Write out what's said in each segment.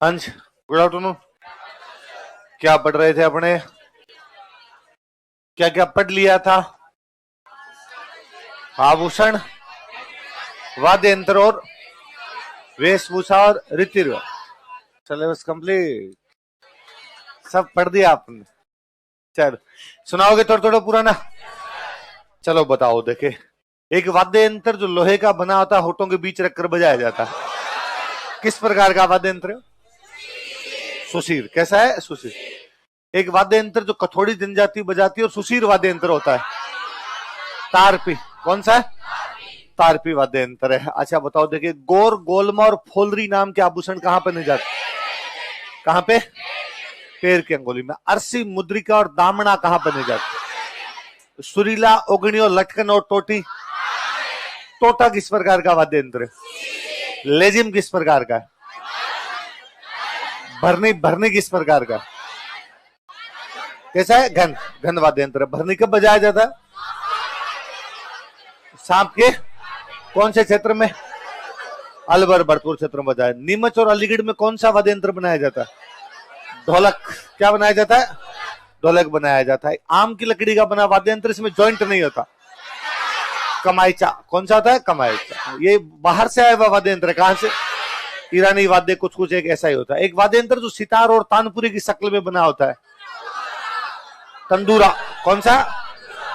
अंश, good afternoon. क्या पढ़ रहे थे अपने? क्या क्या पढ़ लिया था? आभूषण, वाद्य यंत्र और वेशभूषा और रीति रिवाज। सिलेबस कंप्लीट, सब पढ़ दिया आपने। चलो सुनाओगे थोड़ा थोड़ा पुराना? चलो बताओ। देखे, एक वाद्य यंत्र जो लोहे का बना होता, होठों के बीच रखकर बजाया जाता, किस प्रकार का वाद्य यंत्र? सुशीर। कैसा है? सुशीर। एक वाद्य यंत्र जो कथोड़ी जनजाति बजाती है और सुशीर वाद्य यंत्र होता है, तारपी। कौन सा है? तारपी वाद्य यंत्र है। अच्छा बताओ, देखिए, गोर, गोलमा और फोलरी नाम के आभूषण कहां पहने जाते? कहां पे? पैर की अंगुली में। अरसी, मुद्रिका और दामना कहां पहने जाते? सुरीला, ओगणी और लटकन और टोटी। टोटा किस प्रकार का वाद्य यंत्र है? लेजिम किस प्रकार का है? भरनी, भरनी किस प्रकार का? कैसा है? घन, घन वाद्य यंत्र। भरनी कब बजाया जाता है? सांप के कौन से क्षेत्र में? अलवर भरतपुर क्षेत्र में बजाया। नीमच और अलीगढ़ में कौन सा वाद्य यंत्र बनाया जाता है? ढोलक। क्या बनाया जाता है? ढोलक बनाया जाता है। आम की लकड़ी का बना वाद्य यंत्र, इसमें जॉइंट नहीं होता, कमाईचा। कौन सा होता है? कमाईचा। ये बाहर से आया हुआ वाद्य यंत्र। कहां से? ईरानी वाद्य कुछ कुछ एक ऐसा ही होता है। एक वाद्य यंत्र जो सितार और तानपुरी की शक्ल में बना होता है, तंदूरा। कौन सा?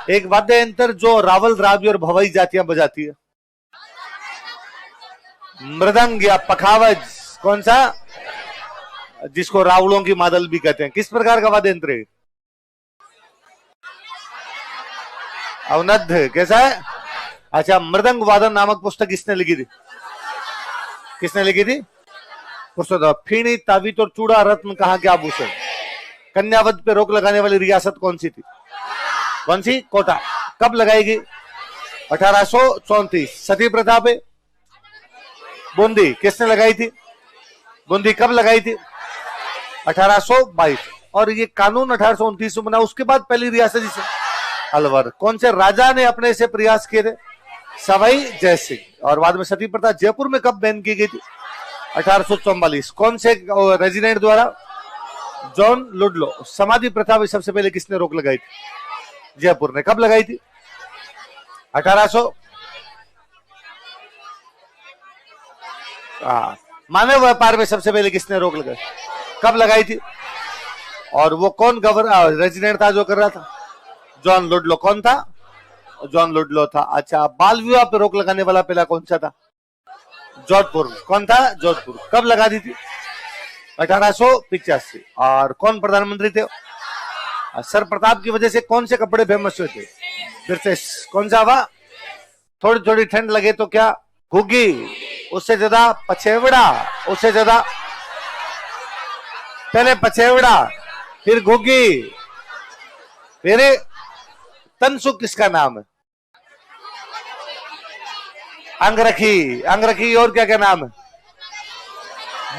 एक वाद्य यंत्र जो रावल, रावी और भवई जातियां बजाती है, मृदंग या पखावज। कौन सा? जिसको रावलों की मादल भी कहते हैं। किस प्रकार का वाद्य यंत्र है? अवनद्ध। कैसा है? अच्छा, मृदंग वादन नामक पुस्तक किसने लिखी थी? किसने लिखी थी? पुरुषोत्तम। फीणी, ताबीत और चूड़ा रत्न कहां के आभूषण? कन्यावध पे रोक लगाने वाली रियासत कौन सी थी? कौन सी? कोटा। कब लगाएगी? 1834। सती प्रथा पे बूंदी किसने लगाई थी? बूंदी कब लगाई थी? 1822। और ये कानून 1829 में बना। उसके बाद पहली रियासत जिसे अलवर। कौन से राजा ने अपने से प्रयास किए थे? सवाई जय सिंह। और बाद में सती प्रथा जयपुर में कब बैन की गई थी? 1844। कौन से रेजिडेंट द्वारा? John Ludlow. समाधि प्रथा में सबसे पहले किसने रोक लगाई थी? जयपुर ने। कब लगाई थी? 1800। मानव व्यापार में सबसे पहले किसने रोक लगाई? कब लगाई थी? और वो कौन गवर्नर रेजिडेंट था जो कर रहा था? John Ludlow. कौन था? जॉन लुडलो था। अच्छा, बाल विवाह पर रोक लगाने वाला पहला कौन सा था? जोधपुर। कौन था? जोधपुर। कब लगा दी थी? 1885। और कौन प्रधानमंत्री थे? सर प्रताप की वजह से कौन से कपड़े फेमस हुए थे? ब्रिटिश। कौन सा हुआ? थोड़ी थोड़ी ठंड लगे तो क्या? घुग्गी। उससे ज्यादा पछेवड़ा। उससे ज्यादा पहले पछेवड़ा, फिर घुग्गी, फिर तनसुख किसका नाम है? अंगरखी। अंगरखी। और क्या क्या नाम है?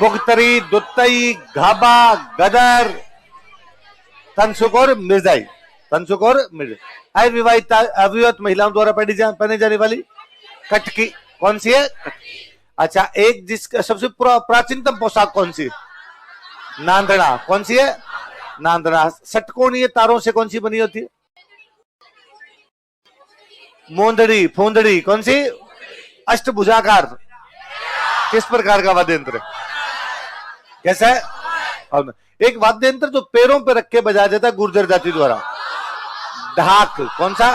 बुगतरी, दुत्तई, घाबा, गदर, तनसुख और मिर्जाई। तनसुख और मिर्जाई। अविवाहित, अविवाहित महिलाओं द्वारा पहनी जाने वाली कटकी। कौन सी है? अच्छा, एक जिसका सबसे प्राचीनतम पोशाक कौन सी? नांदड़ा। कौन सी है? नांदड़ा। षटकोणीय तारों से कौन सी बनी होती है? मोंदड़ी, फूंदड़ी। कौन सी? अष्टभुजाकार। किस प्रकार का वाद्य यंत्र? कैसा है? और एक वाद्य यंत्र जो पैरों पे रख के बजाया जाता है गुर्जर जाति द्वारा, ढाक। कौन सा?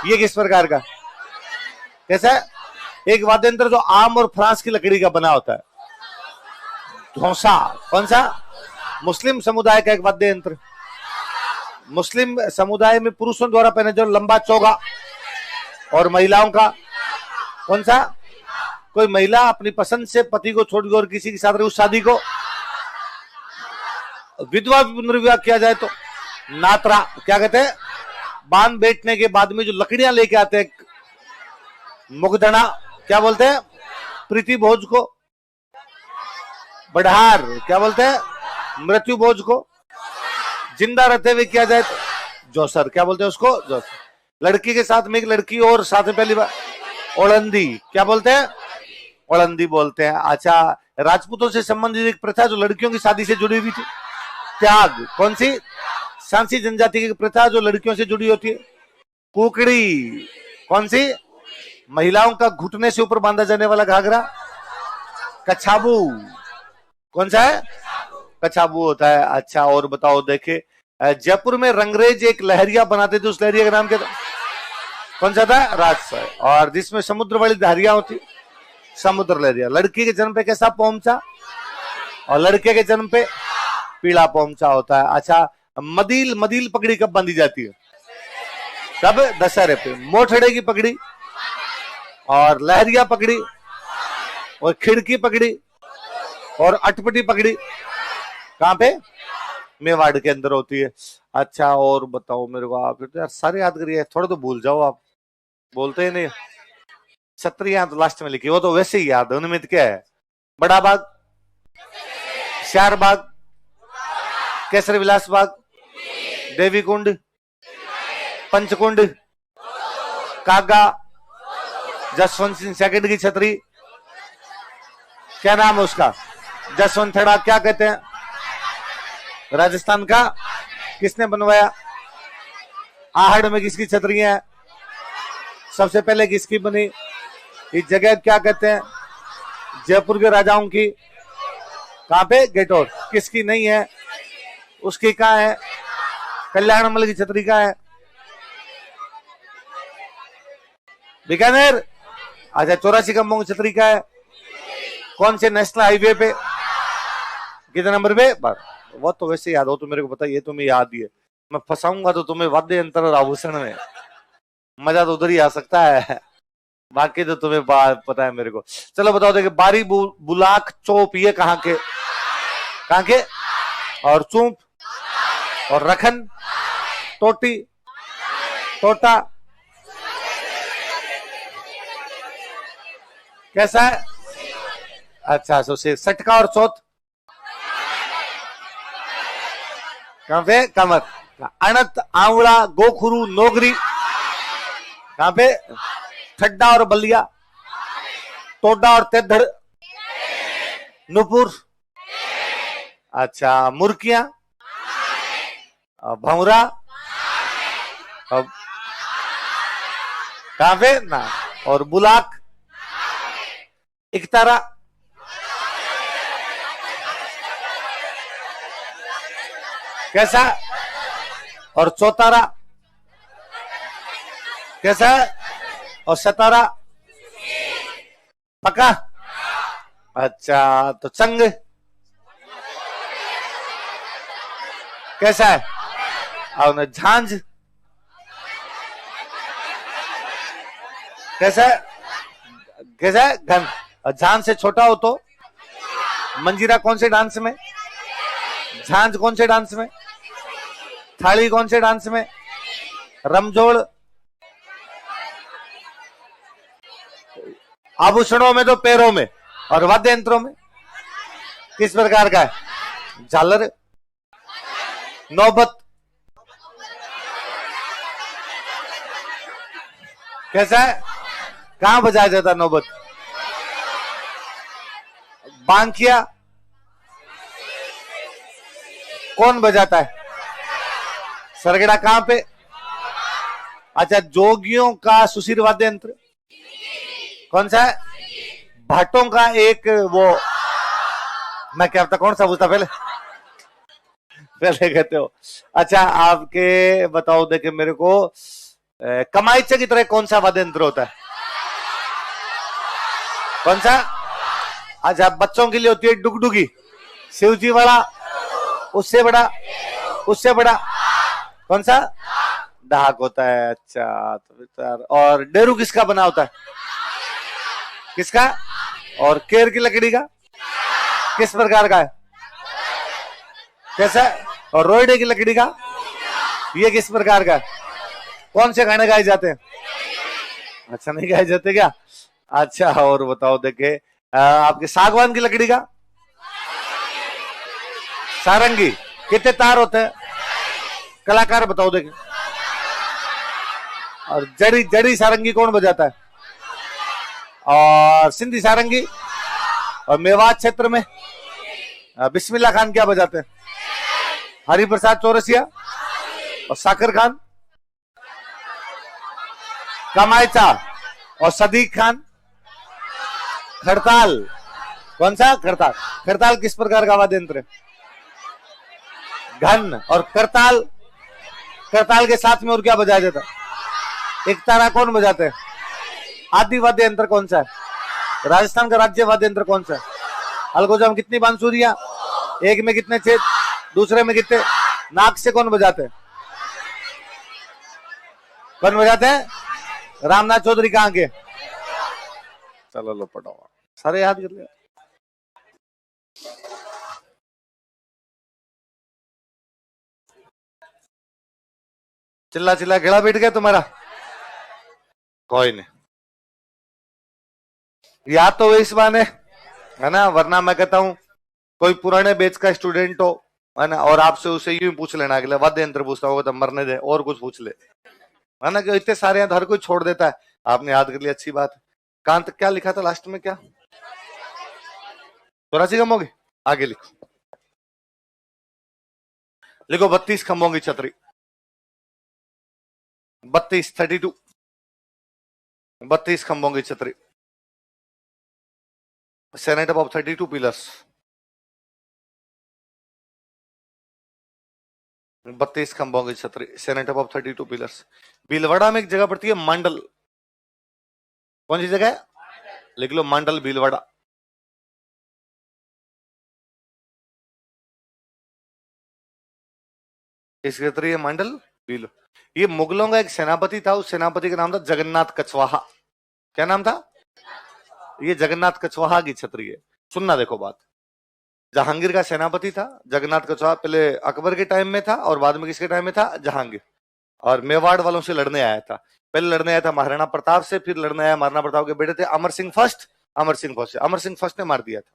ये किस प्रकार का? कैसा है? एक वाद्य यंत्र जो आम और फ्रांस की लकड़ी का बना होता है, धौसा। कौन सा? मुस्लिम समुदाय का एक वाद्य यंत्र। मुस्लिम समुदाय में पुरुषों द्वारा पहने जो लंबा चोगा। और महिलाओं का कौन सा? कोई महिला अपनी पसंद से पति को छोड़ और किसी के साथ रही, उस शादी को विधवा पुनर्विवाह किया जाए तो नात्रा। क्या कहते हैं? बांध बैठने के बाद में जो लकड़ियां लेके आते हैं, मुगधना। क्या बोलते हैं? प्रीति भोज को। बढ़ार। क्या बोलते हैं? मृत्यु भोज को। जिंदा रहते हुए किया जाए तो जोसर। क्या बोलते हैं उसको? जोसर। लड़की के साथ में एक लड़की और साथ में पहली बार ओलंदी। क्या बोलते हैं? ओलंदी बोलते हैं। अच्छा, राजपूतों से संबंधित एक प्रथा जो लड़कियों की शादी से जुड़ी हुई थी। त्याग, कौन सी? सांसी जनजाति की प्रथा जो लड़कियों से जुड़ी होती है। कुकड़ी, कौन सी? महिलाओं का घुटने से ऊपर बांधा जाने वाला घाघरा। कछाबू, कौन सा है? कछाबू होता है। अच्छा और बताओ, देखे जयपुर में रंगरेज एक लहरिया बनाते थे, उस लहरिया का नाम क्या था? कौन सा था? राजशाही। और जिसमें समुद्र वाली धारियां होती, समुद्र लहरिया। लड़की के जन्म पे कैसा पोमचा और लड़के के जन्म पे पीला पोमचा होता है। अच्छा, मदील, मदील पगड़ी कब बांधी जाती है? कब? दशहरे पे। मोठड़े की पगड़ी और लहरिया पगड़ी और खिड़की पगड़ी और अटपटी पगड़ी कहां पे? मेवाड़ के अंदर होती है। अच्छा और बताओ मेरे को, आप तो यार सारे याद करिए, थोड़ा तो भूल जाओ, आप बोलते ही नहीं। छत्रियां तो लास्ट में लिखी, वो तो वैसे ही याद है, उनमें क्या है? बड़ा बाग, श्यार बाग, केसर विलास बाग, देवी कुंड, पंचकुंड, कागा, जसवंत सिंह सेकंड की छतरी, क्या नाम है उसका? जसवंतड़ा। क्या कहते हैं? राजस्थान का। किसने बनवाया? आहड़ में किसकी छतरियां है? सबसे पहले किसकी बनी? इस जगह क्या कहते हैं? जयपुर के राजाओं की। कहां पे? गेटोर। किसकी नहीं है? उसकी कहां है? कल्याणमल की छतरी कहां है? बीकानेर। अच्छा, 84 खंभों की छतरी कहां है? कौन से नेशनल हाईवे पे? कितने नंबर पे? वो तो वैसे याद हो, तो मेरे को पता, ये तुम्हें याद ही है। मैं फंसाऊंगा तो तुम्हें वाद्य यंत्र और आभूषण में मजा तो उधर ही आ सकता है, बाकी तो तुम्हें पता है मेरे को। चलो बताओ, देखिए बारी बुलाक चौप, ये कहां के? कहां के? और चूप और रखन, टोटी, टोटा, कैसा है? अच्छा, सटका और चौथ कहां पे? कमर। अनत, आंवला, गोखुरु, नोगरी कहां पे? ठड्डा और बलिया, टोडा और तेधड़, नुपुर। अच्छा, मुर्कियां, भौरा, कहां पे? ना। और बुलाक, इकतारा, कैसा? और चौतारा कैसा? और सतारा, पका। अच्छा, तो चंग कैसा है? और झांझ कैसा है? कैसा है? घन। और झांझ से छोटा हो तो? मंजीरा कौन से डांस में? झांझ कौन से डांस में? थाली कौन से डांस में? रमजोड़। आभूषणों में तो पैरों में, और वाद्य यंत्रों में किस प्रकार का है? झालर, नौबत कैसा है? कहां बजाया जाता है नौबत? बांकिया कौन बजाता है? सरगड़ा कहां पे? अच्छा, जोगियों का सुशीर वाद्य यंत्र कौन सा है? भाटों का एक वो, मैं क्या बता, कौन सा पूछता पहले? पहले कहते हो। अच्छा, आपके बताओ, देखे मेरे को, कमाईचे की तरह कौन सा वाद्य यंत्र होता है? कौन सा? अच्छा, बच्चों के लिए होती है डुगडुगी, शिवजी वाला, उससे बड़ा, उससे बड़ा कौन सा? ढाक होता है। अच्छा, तो और डेरू किसका बना होता है? किसका? और केर की लकड़ी का किस प्रकार का है? कैसा? और रोइडे की लकड़ी का ये किस प्रकार का है? कौन से गाने गाए जाते हैं? अच्छा, नहीं गाए जाते क्या? अच्छा, और बताओ, देखे आपके सागवान की लकड़ी का सारंगी कितने तार होते हैं? कलाकार बताओ, देखे। और जड़ी, जड़ी सारंगी कौन बजाता है? और सिंधी सारंगी और मेवात क्षेत्र में बिस्मिल्लाह खान क्या बजाते हैं? हरिप्रसाद चौरसिया। और साकर खान कमायचा। और सदीक खान खड़ताल। कौन सा? खड़ताल। खड़ताल किस प्रकार का वाद्य यंत्र है? घन। और करताल, करताल के साथ में और क्या बजाया जाता है? एक तारा कौन बजाते हैं? आदि वाद्य यंत्र कौन सा है? राजस्थान का राज्य वाद्य यंत्र कौन सा है? अलगोजा में कितनी बांसुरियां? एक में कितने छेद? दूसरे में कितने? नाक से कौन बजाते हैं? कौन बजाते हैं? रामनाथ चौधरी कहां के? चलो लो पढ़ो, सारे याद कर लिया। चिल्ला चिल्ला घेड़ा बैठ गया तुम्हारा? कोई नहीं, याद तो इस बहाने है ना, वरना मैं कहता हूं कोई पुराने बैच का स्टूडेंट हो है ना, और आपसे उसे यूं पूछ लेना, अगले वाद्य यंत्र पूछता होगा तो मरने दे, और कुछ पूछ ले, है ना, कि इतने सारे हर कोई छोड़ देता है। आपने याद कर लिया, अच्छी बात है। कांत क्या लिखा था लास्ट में? क्या 84 कम होगी? आगे लिखो, लिखो 32 खंभों की छतरी। 32 खंभों की छतरी, सेनेट ऑफ 32 पिलर्स। 32 खंभों की छतरी, सेनेट ऑफ 32 पिलर्स। भीलवाड़ा में एक जगह पड़ती है मंडल। कौन सी जगह है? लिख लो, मंडल भीलवाड़ा। किसकी छतरी है? मंडल भील। ये मुगलों का एक सेनापति था, उस सेनापति का नाम था जगन्नाथ कछवाहा। क्या नाम था? ये जगन्नाथ कछवाहा की छतरी है। सुनना, देखो बात। जहांगीर का सेनापति था जगन्नाथ कछवाहा, पहले अकबर के टाइम में था और बाद में किसके टाइम में था? जहांगीर। और मेवाड़ वालों से लड़ने आया था। पहले लड़ने आया था महाराणा प्रताप से, फिर लड़ने आया महाराणा प्रताप के बेटे थे अमर सिंह फर्स्ट। अमर सिंह फर्स्ट से अमर सिंह फर्स्ट ने मार दिया था।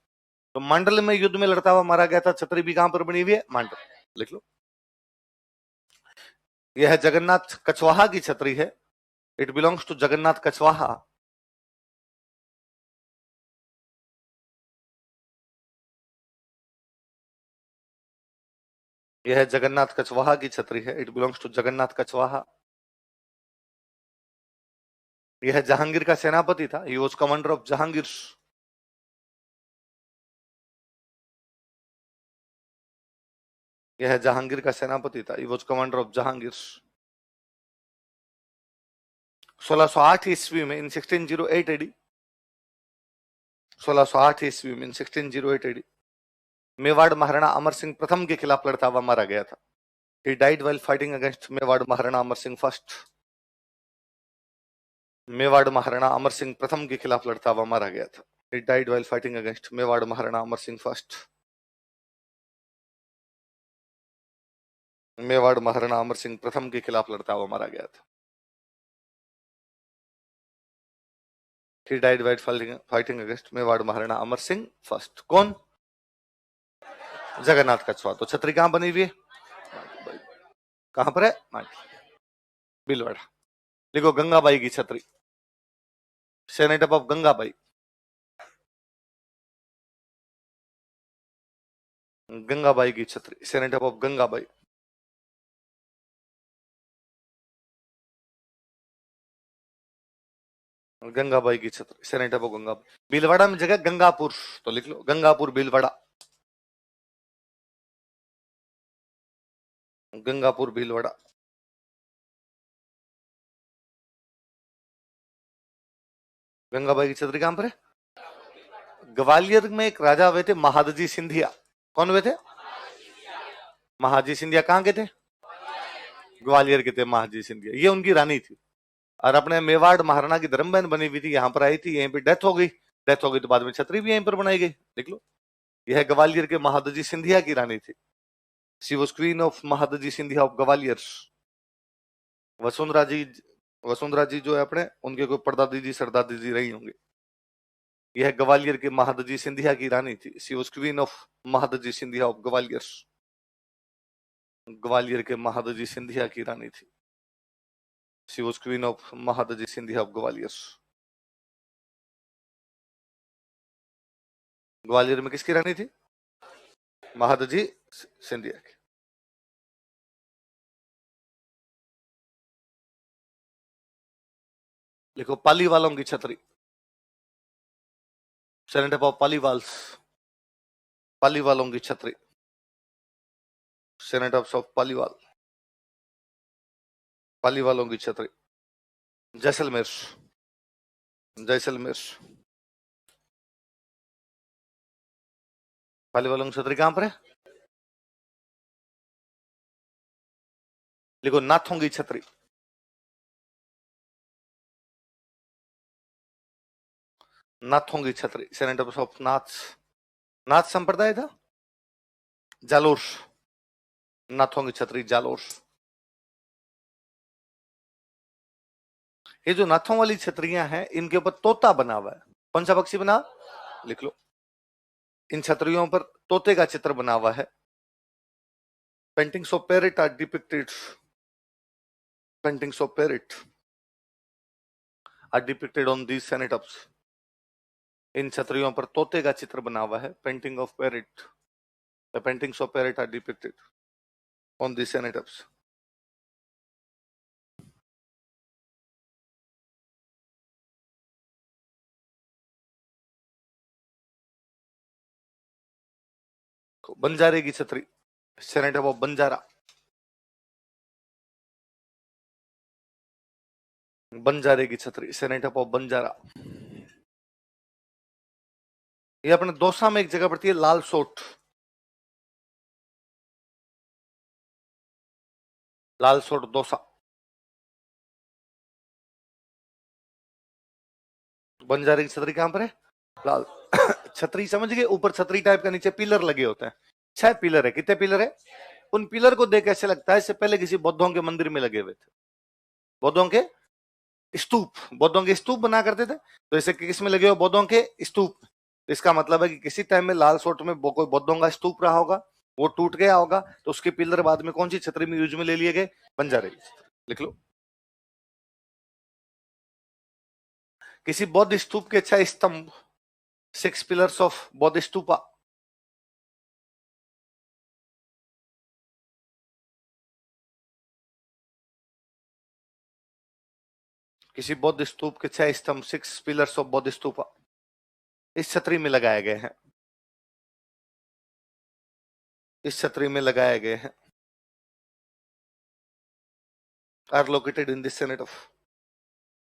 तो मंडल में युद्ध में लड़ता हुआ मारा गया था। छतरी भी कहां पर बनी हुई है? मंडल। लिख लो, यह है जगन्नाथ कछवाहा की छतरी है। It belongs to Jagannath Kachhwaha. यह है जगन्नाथ कछवाहा की छतरी है। It belongs to Jagannath Kachhwaha. यह जहांगीर का सेनापति था। He was commander of Jahangir. यह जहांगीर का सेनापति था। He was commander of Jahangir. 1608 ईस्वी में, इन 1608 एडी, 1608 ईस्वी में, इन 1608 एडी, मेवाड़ महाराणा अमर सिंह प्रथम के खिलाफ लड़ता हुआ मारा गया था। He died while fighting against Mewar Maharana Amar Singh first. Mewar Maharana Amar Singh प्रथम के खिलाफ लड़ता हुआ मारा गया था। He died while fighting against Mewar Maharana Amar Singh first. Mewar Maharana Amar Singh प्रथम के खिलाफ लड़ता हुआ मारा गया था। He died while fighting against Mewar Maharana Amar Singh first. कौन? जगन्नाथ कछवाहा। तो छतरी कहां बनी हुई है? कहां पर है? भीलवाड़ा। लिखो, गंगाबाई की छतरी, सेनेट ऑफ गंगाबाई। गंगाबाई की छतरी, सेनेट ऑफ गंगाबाई। गंगाबाई की छतरी, सेनेट ऑफ गंगाबाई। भीलवाड़ा में जगह गंगापुर, तो लिख लो गंगापुर भीलवाड़ा। गंगापुर भीलवाड़ा। गंगाबाई की छतरी कहां पर है? ग्वालियर में एक राजा हुए थे महादजी सिंधिया। कौन हुए थे? महाजी सिंधिया। कहां के थे? ग्वालियर के थे महाजी सिंधिया। ये उनकी रानी थी, और अपने मेवाड़ महाराणा की धर्मबहन बनी हुई थी। यहाँ पर आई थी, यहीं पे डेथ हो गई। डेथ हो गई तो बाद में छतरी भी यहीं पर बनाई गई। देख लो, यह ग्वालियर के महादजी सिंधिया की रानी थी। She was queen of Mahadji Scindia of Gwalior. Vasundhara ji जो है अपने, उनके कोई परदादी जी सरदादी जी रही होंगे। यह ग्वालियर के महादजी सिंधिया की रानी थी। She was queen of Mahadji Scindia of Gwalior. Gwalior के महादजी सिंधिया की रानी थी। She was queen of Mahadji Scindia of Gwalior. Gwalior में किसकी रानी थी? महादजी सिंधिया की। लिखो पाली वालों की छतरी। सेनेटर ऑफ पालीवाल्स, पाली वालों की छतरी। सेनेटर ऑफ पालीवाल, पाली वालों की छतरी। जैसलमेर, जैसलमेर। पाली वालों की छतरी कहां पर है? लिखो नाथों की छतरी। नाथों की छतरी, सेनेटर ऑफ नाथ। नाथ संप्रदाय था जालोर। नाथों की छतरी जालोर। ये जो नाथों वाली छतरियां हैं इनके ऊपर तोता बना हुआ है। कौन सा पक्षी बना? लिख लो। इन छतरियों पर तोते का चित्र बना हुआ है। Paintings of parrot are depicted. Paintings of parrot are depicted on these cenotaphs. इन छतरियों पर तोते का चित्र बना हुआ है। Painting of parrot, the paintings of parrot are depicted on these cenotaphs. बंजारे की छतरी, सेनेटअप ऑफ बंजारा। बंजारे की छतरी, सेनेटअप ऑफ बंजारा। ये अपने दौसा में एक जगह पड़ती है, लाल सोट। लाल सोट दौसा। बंजारे की छतरी कहां पर है? लाल छतरी समझ गए? ऊपर छतरी टाइप का, नीचे पिलर लगे होते हैं। 6 पिलर है। कितने पिलर है? उन पिलर को देख ऐसे लगता है इससे पहले किसी बौद्धों के मंदिर में लगे हुए थे। बौद्धों के स्तूप, बौद्धों के स्तूप बना करते थे, तो ऐसे किस में लगे हो? बौद्धों के स्तूप। इसका मतलब है कि किसी टाइम में लाल सोट में कोई बौद्धों का स्तूप रहा होगा, वो टूट गया होगा, तो उसके पिलर बाद में कौन सी छतरी में यूज में ले लिए गए? बंजारे की छतरी। लिख लो। किसी बौद्ध स्तूप के 6 स्तंभ, 6 पिलर्स ऑफ बौद्ध स्तूपा। किसी बौद्ध स्तूप के 6 स्तंभ, 6 पिलर्स ऑफ बौद्ध स्तूपा इस छतरी में लगाए गए हैं। इस छतरी में लगाए गए हैं। Are located in this cenotaph.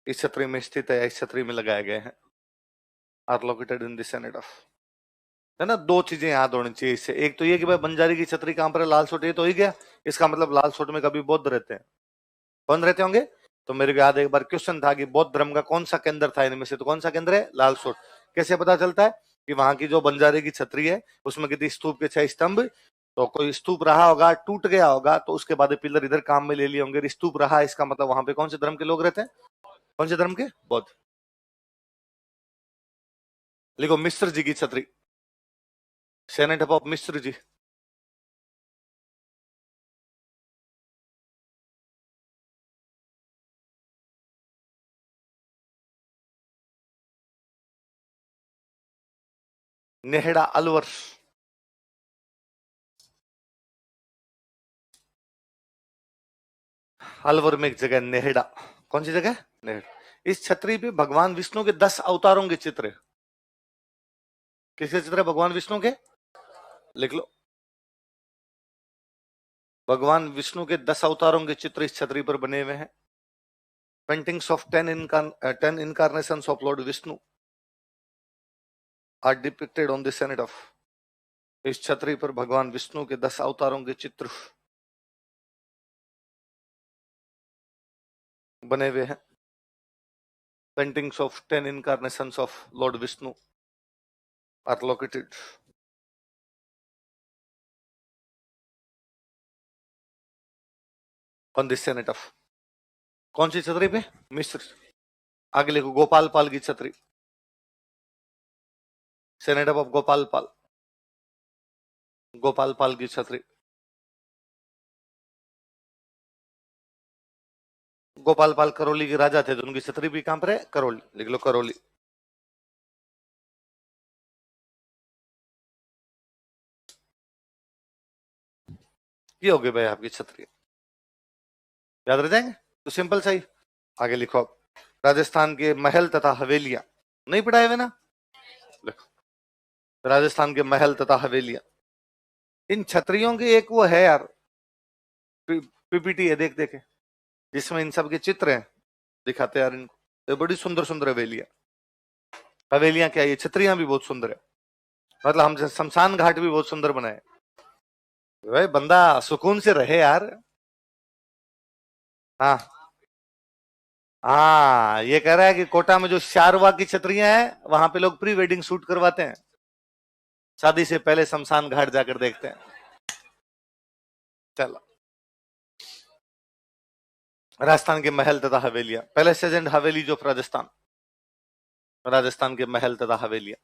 इस छतरी में स्थित है, इस छतरी में लगाए गए हैं। Are located in this cenotaph. है ना? 2 चीजें याद होनी चाहिए इससे। एक तो ये कि भाई बंजारी की छतरी कहां पर है? लाल सोट। ये तो ही गया। इसका मतलब लाल सोट में कभी बौद्ध रहते हैं। कौन रहते होंगे? तो मेरे को याद एक बार क्वेश्चन था कि बौद्ध धर्म का कौन सा केंद्र था इनमें से, तो कौन सा केंद्र है? लाल सोट। कैसे पता चलता है? कि वहां की जो बंजारे की छतरी है उसमें कितनी स्तूप के 6 स्तंभ, तो कोई स्तूप रहा होगा, टूट गया होगा, तो उसके बाद पिलर इधर काम में ले लिए होंगे। स्तूप रहा, इसका मतलब वहां पे कौन से धर्म के लोग रहते हैं? कौन से धर्म के? बौद्ध। लिखो मिश्र जी की छतरी, सेनेट ऑफ मिश्र जी। नेहड़ा अलवर। अलवर में एक जगह नेहड़ा। कौन सी जगह? नेहड़ा। इस छतरी पे भगवान विष्णु के 10 अवतारों के चित्र है। किसके चित्र है भगवान विष्णु के? लिख लो। भगवान विष्णु के 10 अवतारों के चित्र इस छतरी पर बने हुए हैं। Paintings of 10 incarnations of Lord Vishnu are depicted on the senate of। इस छतरी पर भगवान विष्णु के 10 अवतारों के चित्र बने हुए हैं। Paintings of 10 incarnations of Lord Vishnu are located on the senate of। कौन सी छतरी पे? मिस्र। आगे लिखो गोपाल पाल की छतरी, सेनेट ऑफ गोपाल पाल। गोपाल पाल की छतरी। गोपाल पाल करौली के राजा थे, तो उनकी छतरी भी कहां पर है? करौली। लिख लो करौली। ये हो गए भाई आपकी छतरी, याद रह जाएंगे तो सिंपल सा ही। आगे लिखो आप, राजस्थान के महल तथा हवेलियां, नहीं पढ़ाए हुए ना, लिखो राजस्थान के महल तथा हवेलियां। इन छतरियों की एक वो है यार, पीपीटी है, देख देखे, जिसमें इन सब के चित्र हैं, दिखाते हैं यार इनको। ये बड़ी सुंदर सुंदर हवेलियां, हवेलियां क्या, ये छतरियां भी बहुत सुंदर है। मतलब हम शमशान घाट भी बहुत सुंदर बनाए भाई, बंदा सुकून से रहे यार। हाँ हाँ, ये कह रहा है कि कोटा में जो शारवा की छतरियां हैं, वहां पे लोग प्री वेडिंग शूट करवाते हैं, शादी से पहले शमशान घाट जाकर देखते हैं। चलो, राजस्थान के महल तथा हवेलियां, पहले सेजेंट हवेली जो राजस्थान, राजस्थान के महल तथा हवेलियां,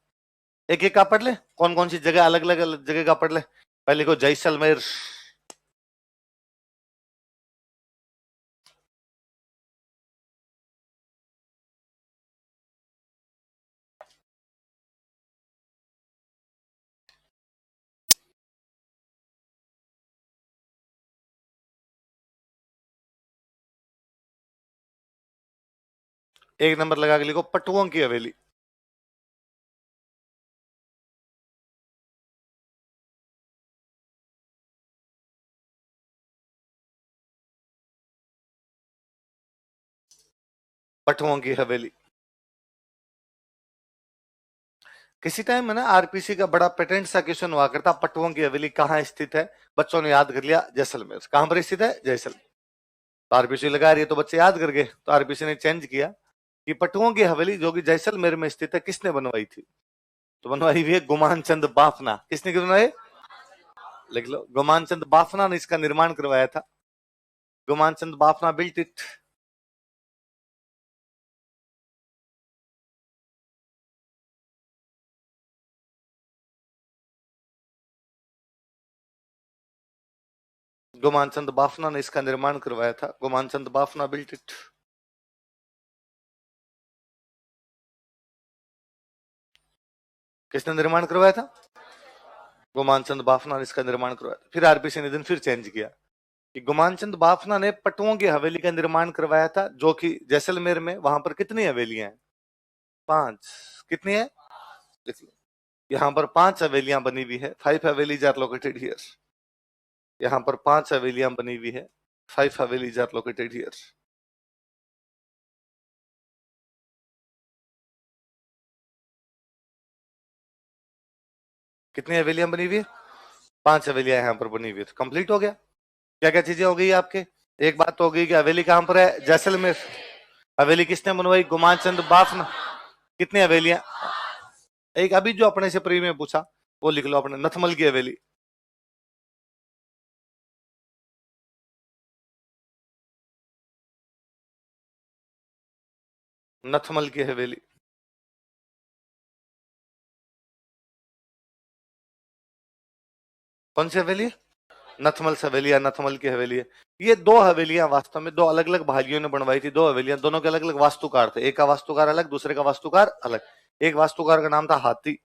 एक एक का पढ़ ले, कौन कौन सी जगह, अलग अलग जगह का पढ़ ले। पहले को जैसलमेर, एक नंबर लगा के लिखो पटुओं की हवेली। पटुओं की हवेली, किसी टाइम में ना आरपीसी का बड़ा पेटेंट सा क्वेश्चन हुआ करता, पटुओं की हवेली कहाँ स्थित है, बच्चों ने याद कर लिया जैसलमेर, कहां पर स्थित है, जैसलमेर। तो आरपीसी लगा रही है तो बच्चे याद कर गए, तो आरपीसी ने चेंज किया कि पटुओं की हवेली जो कि जैसलमेर में स्थित है, किसने बनवाई थी, तो बनवाई हुई है गुमान चंद बाफना। किसने बनवाई, लिख लो, गुमान चंद बाफना ने इसका निर्माण करवाया था। गुमान चंद बाफना बिल्ट इट। गुमान चंद बाफना ने इसका निर्माण करवाया था, गुमान चंद बाफना बिल्ट इट। किसने निर्माण करवाया था, गुमान चंद बाफना ने इसका निर्माण करवाया था। फिर आरपीसी ने दिन फिर चेंज किया कि गुमान चंद बाफना ने पटुओं की हवेली का निर्माण करवाया था, जो कि जैसलमेर में, वहां पर कितनी हवेलियां हैं, 5। कितनी है, देख लो, यहाँ पर 5 हवेलियां बनी हुई है, 5 हवेलीज आर लोकेटेड हियर। यहाँ पर 5 हवेलियां बनी हुई है, 5 हवेलीज आर लोकेटेड हियर। कितनी हवेलियां बनी हुई है, 5 हवेलियां यहाँ पर बनी हुई है। कंप्लीट हो गया। क्या क्या चीजें हो गई आपके, एक बात तो हो गई कि हवेली कहां पर है, जैसलमेर। हवेली किसने बनवाई, गुमान चंद बाफना। कितनी हवेलियां, एक अभी जो अपने से प्री में पूछा वो लिख लो अपने, नथमल की हवेली। नथमल की हवेली, कौन सी हवेली है, नथमल हवेली या नथमल की हवेली है। ये 2 हवेलियां वास्तव में 2 अलग अलग भाइयों ने बनवाई थी, 2 हवेलियां, दोनों के अलग अलग वास्तुकार थे, एक का वास्तुकार अलग, दूसरे का वास्तुकार अलग। एक वास्तुकार का नाम था हाथी,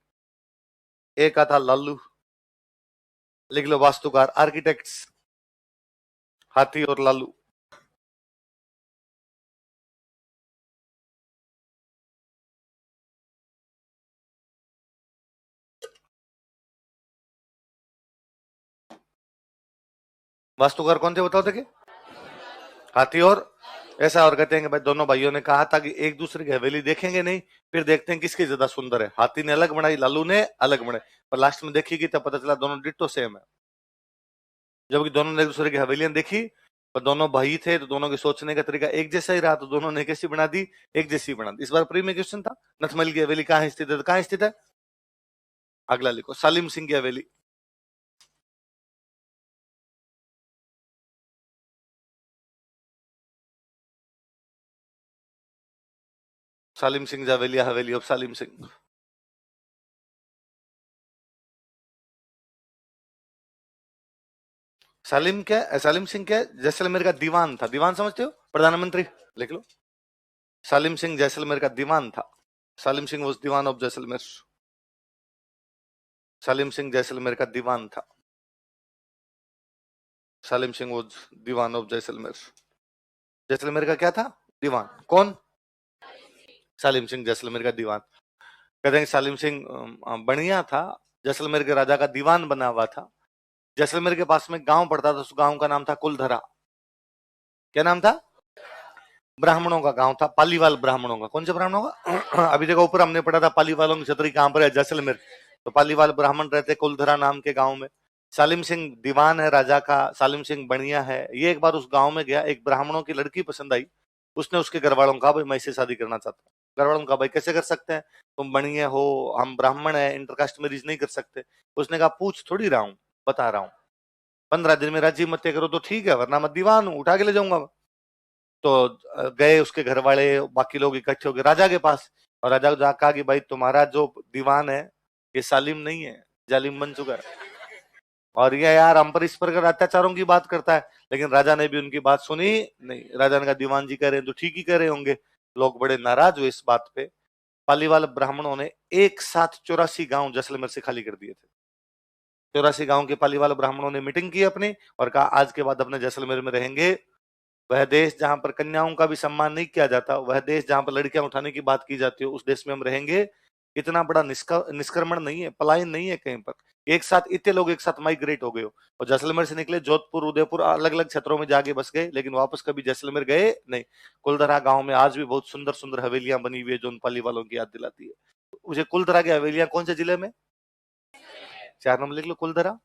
एक का था लालू। लिख लो वास्तुकार, आर्किटेक्ट्स, हाथी और लालू। वास्तुकार कौन थे बताओ, देखिए, हाथी और, ऐसा और कहते हैं कि भाई दोनों भाइयों ने कहा था कि एक दूसरे की हवेली देखेंगे नहीं, फिर देखते हैं किसकी ज्यादा सुंदर है। हाथी ने अलग बनाई, लालू ने अलग बनाई, पर लास्ट में देखी गई तब पता चला दोनों डिट्टो सेम है। जबकि दोनों ने एक दूसरे की हवेलियां देखी, पर दोनों भाई थे तो दोनों के सोचने का तरीका एक जैसा ही रहा, तो दोनों ने कैसी बना दी, एक जैसी बना दी। इस बार प्री में क्वेश्चन था, नथमल की हवेली कहाँ स्थित है, तो कहाँ स्थित है, अगला लिखो, सालिम सिंह की हवेली। सालिम सिंह हवेली, हवेली ऑफ सालिम सिंह। सालिम सिंह क्या, जैसलमेर का दीवान था, दीवान समझते हो, प्रधानमंत्री। लिख लो, सालिम सिंह जैसलमेर का दीवान था। Salim Singh was Diwan of Jaisalmer. सालिम सिंह जैसलमेर का दीवान था। Salim Singh was Diwan of Jaisalmer. जैसलमेर का क्या था? दीवान। कौन? सालिम सिंह जैसलमेर का दीवान। कहते हैं सालिम सिंह बढ़िया था, जैसलमेर के राजा का दीवान बना हुआ था। जैसलमेर के पास में गांव पड़ता था, उस गांव का नाम था कुलधरा। क्या नाम था? ब्राह्मणों का गांव था, पालीवाल ब्राह्मणों का। कौन से ब्राह्मणों का? अभी देखो ऊपर हमने पढ़ा था पालीवालों की छतरी कहां पर है? जैसलमेर। तो पालीवाल ब्राह्मण रहते कुलधरा नाम के गांव में। सालिम सिंह दीवान है राजा का, सालिम सिंह बढ़िया है। ये एक बार उस गांव में गया, एक ब्राह्मणों की लड़की पसंद आई। उसने उसके घर वालों को कहा भाई मैं इससे शादी करना चाहता हूँ। घर वालों ने कहा भाई कैसे कर सकते हैं, तुम बढ़िया हो, हम ब्राह्मण है, इंटरकास्ट मैरिज नहीं कर सकते। उसने कहा पूछ थोड़ी रहा हूँ, बता रहा हूँ। 15 दिन में राजी मत करो तो ठीक है, वरना मैं दीवान हूँ, उठा के ले जाऊंगा। तो गए उसके घर वाले, बाकी लोग इकट्ठे हो गए राजा के पास, और राजा को जाकर कहा कि भाई तुम्हारा जो दीवान है ये सालिम नहीं है, जालिम बन चुका है, और ये यार हम पर इस प्रकार अत्याचारों की बात करता है। लेकिन राजा ने भी उनकी बात सुनी नहीं। राजा ने कहा दीवान जी कह रहे हैं तो ठीक ही कह रहे होंगे। लोग बड़े नाराज हुए इस बात पे। पालीवाल ब्राह्मणों ने एक साथ 84 गांव जैसलमेर से खाली कर दिए थे। 84 गांव के पालीवाल ब्राह्मणों ने मीटिंग की अपनी, और कहा आज के बाद अपने जैसलमेर में रहेंगे। वह देश जहां पर कन्याओं का भी सम्मान नहीं किया जाता, वह देश जहां पर लड़कियां उठाने की बात की जाती है, उस देश में हम रहेंगे। इतना बड़ा निष्क्रमण नहीं है, पलायन नहीं है कहीं पर। एक साथ इतने लोग एक साथ माइग्रेट हो गए हो, और जैसलमेर से निकले जोधपुर उदयपुर अलग अलग क्षेत्रों में जाके बस गए, लेकिन वापस कभी जैसलमेर गए नहीं। कुलधरा गांव में आज भी बहुत सुंदर सुंदर हवेलियां बनी हुई है जो उन पाली वालों की याद दिलाती है। मुझे कुलधरा की हवेलियां कौन से जिले में? 4 नंबर लिख लो, कुलधरा।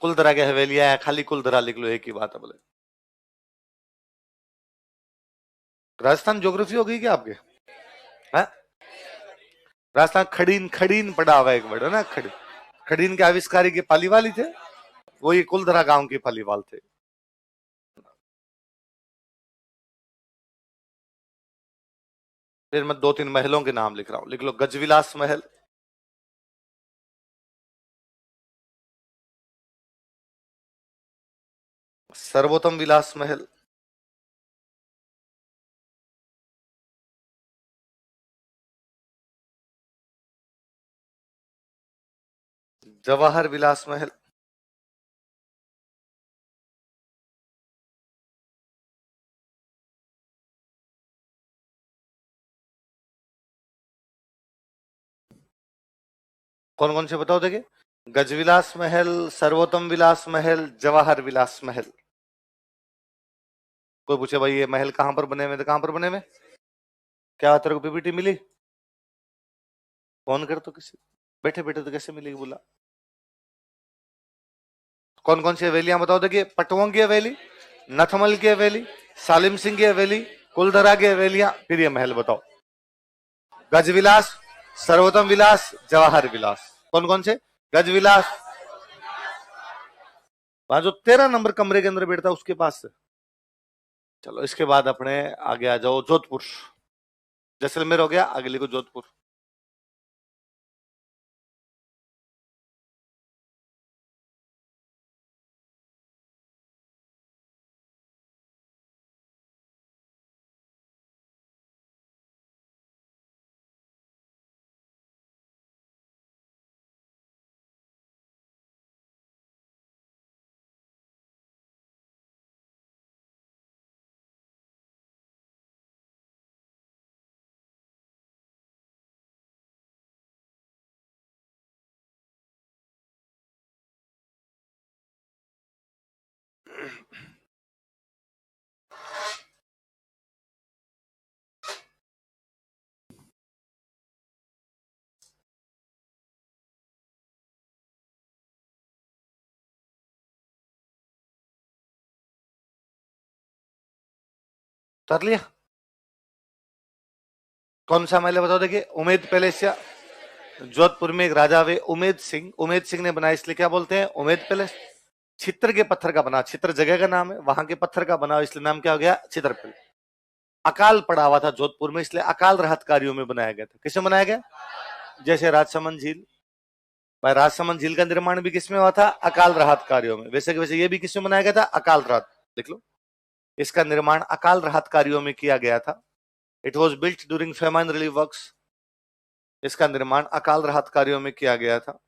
कुलधरा की हवेलियां है, खाली कुलधरा लिख लो, एक ही बात है बोले। राजस्थान ज्योग्राफी हो गई क्या आपके? है? राजस्थान खड़ीन खड़ीन पड़ा हुआ एक बड़ा ना, खड़ीन के आविष्कारी के पालीवाल ही थे, वो ये कुलधरा गांव के पालीवाल थे। फिर मैं 2-3 महलों के नाम लिख रहा हूं, लिख लो। गजविलास महल, सर्वोत्तम विलास महल, जवाहर विलास महल, कौन कौन से बताओ देखिए? गजविलास महल, सर्वोत्तम विलास महल, जवाहर विलास महल। कोई पूछे भाई ये महल कहां पर बने हुए थे, कहां पर बने हुए? क्या तेरे को पीपीटी मिली? फोन कर तो किसी, बैठे बैठे तो कैसे मिलेगी बोला। कौन कौन सी हवेलियां बताओ देखिए? पटवों की हवेली, नथमल की हवेली, सालिम सिंह की हवेली, कुलधरा की हवेलियां, फिर ये महल बताओ। गजविलास, सर्वोत्तम विलास, जवाहर विलास। कौन कौन से? गजविलास, वहां जो 13 नंबर कमरे के अंदर बैठता उसके पास से। चलो इसके बाद अपने आगे आ जाओ, जोधपुर। जैसलमेर हो गया, आगे लिखो जोधपुर। कर लिया? कौन सा महल है बताओ देखिए? उमेद पैलेस या? जोधपुर में एक राजा हुए उमेद सिंह, उमेद सिंह ने बनाया, इसलिए क्या बोलते हैं? उमेद पैलेस। छित्र के पत्थर का बना, छित्र जगह का नाम है, वहां के पत्थर का बना, इसलिए नाम क्या हो गया? छित्र पैलेस। अकाल पड़ा हुआ था जोधपुर में, इसलिए अकाल राहत कार्यों में बनाया गया था। किसमें बनाया गया? जैसे राजसमंद झील, भाई राजसमंद झील का निर्माण भी किसमें हुआ था? अकाल राहत कार्यों में। वैसे वैसे ये भी किसमें बनाया गया था? अकाल राहत। देख लो, इसका निर्माण अकाल राहत कार्यों में किया गया था। It was built during famine relief works इसका निर्माण अकाल राहत कार्यों में किया गया था।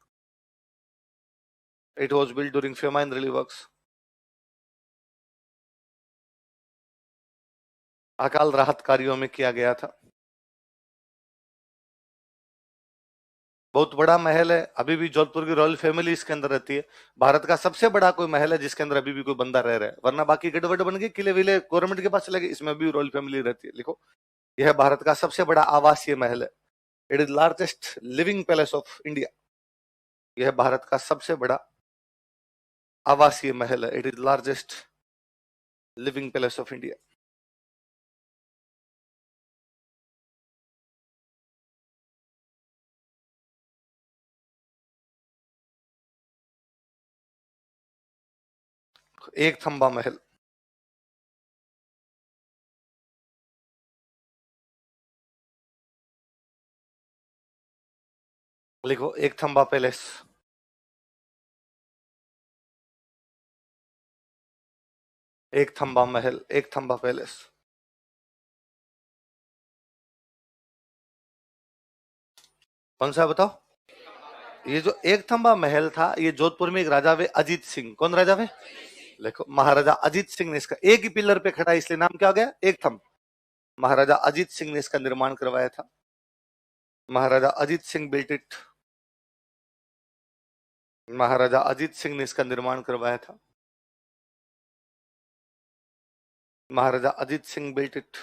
It was build during famine relief works. अकाल राहत कार्यों में किया गया था। बहुत बड़ा महल है, अभी भी जोधपुर की रॉयल फैमिली इसके अंदर रहती है। भारत का सबसे बड़ा कोई महल है जिसके अंदर अभी भी कोई बंदा रह रहा है, वरना बाकी गड़बड़ बन गई, किले विले गवर्नमेंट के पास चले गए, इसमें भी रॉयल फैमिली रहती है। लिखो, यह भारत का सबसे बड़ा आवासीय महल है। It is largest living palace of India. यह भारत का सबसे बड़ा आवासीय महल है। It is largest living palace of India. एक थंबा महल। लिखो, एक थंबा पैलेस। एक थंबा महल, एक थंबा पैलेस। कौन सा बताओ? ये जो एक थंबा महल था, ये जोधपुर में एक राजा वे अजीत सिंह। कौन राजा वे? देखो, महाराजा अजीत सिंह ने इसका, एक ही पिलर पे खड़ा है इसलिए नाम क्या हो गया? एक थंब। महाराजा अजीत सिंह ने इसका निर्माण करवाया था। महाराजा अजीत सिंह बिल्ट इट। महाराजा अजीत सिंह ने इसका निर्माण करवाया था। महाराजा अजीत सिंह बिल्ट इट।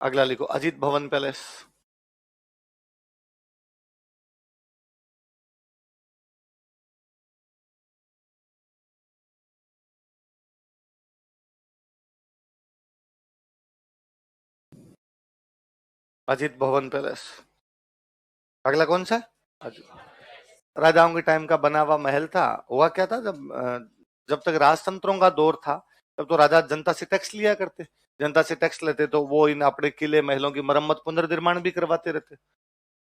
अगला लिखो, अजीत भवन पैलेस। अजीत भवन पैलेस। अगला कौन सा है? राजाओं के टाइम का बना हुआ महल था। हुआ क्या था, जब तक राजतंत्रों का दौर था, तब तो राजा जनता से टैक्स लिया करते। जनता से टैक्स लेते तो वो इन अपने किले महलों की मरम्मत पुनर्निर्माण भी करवाते रहते।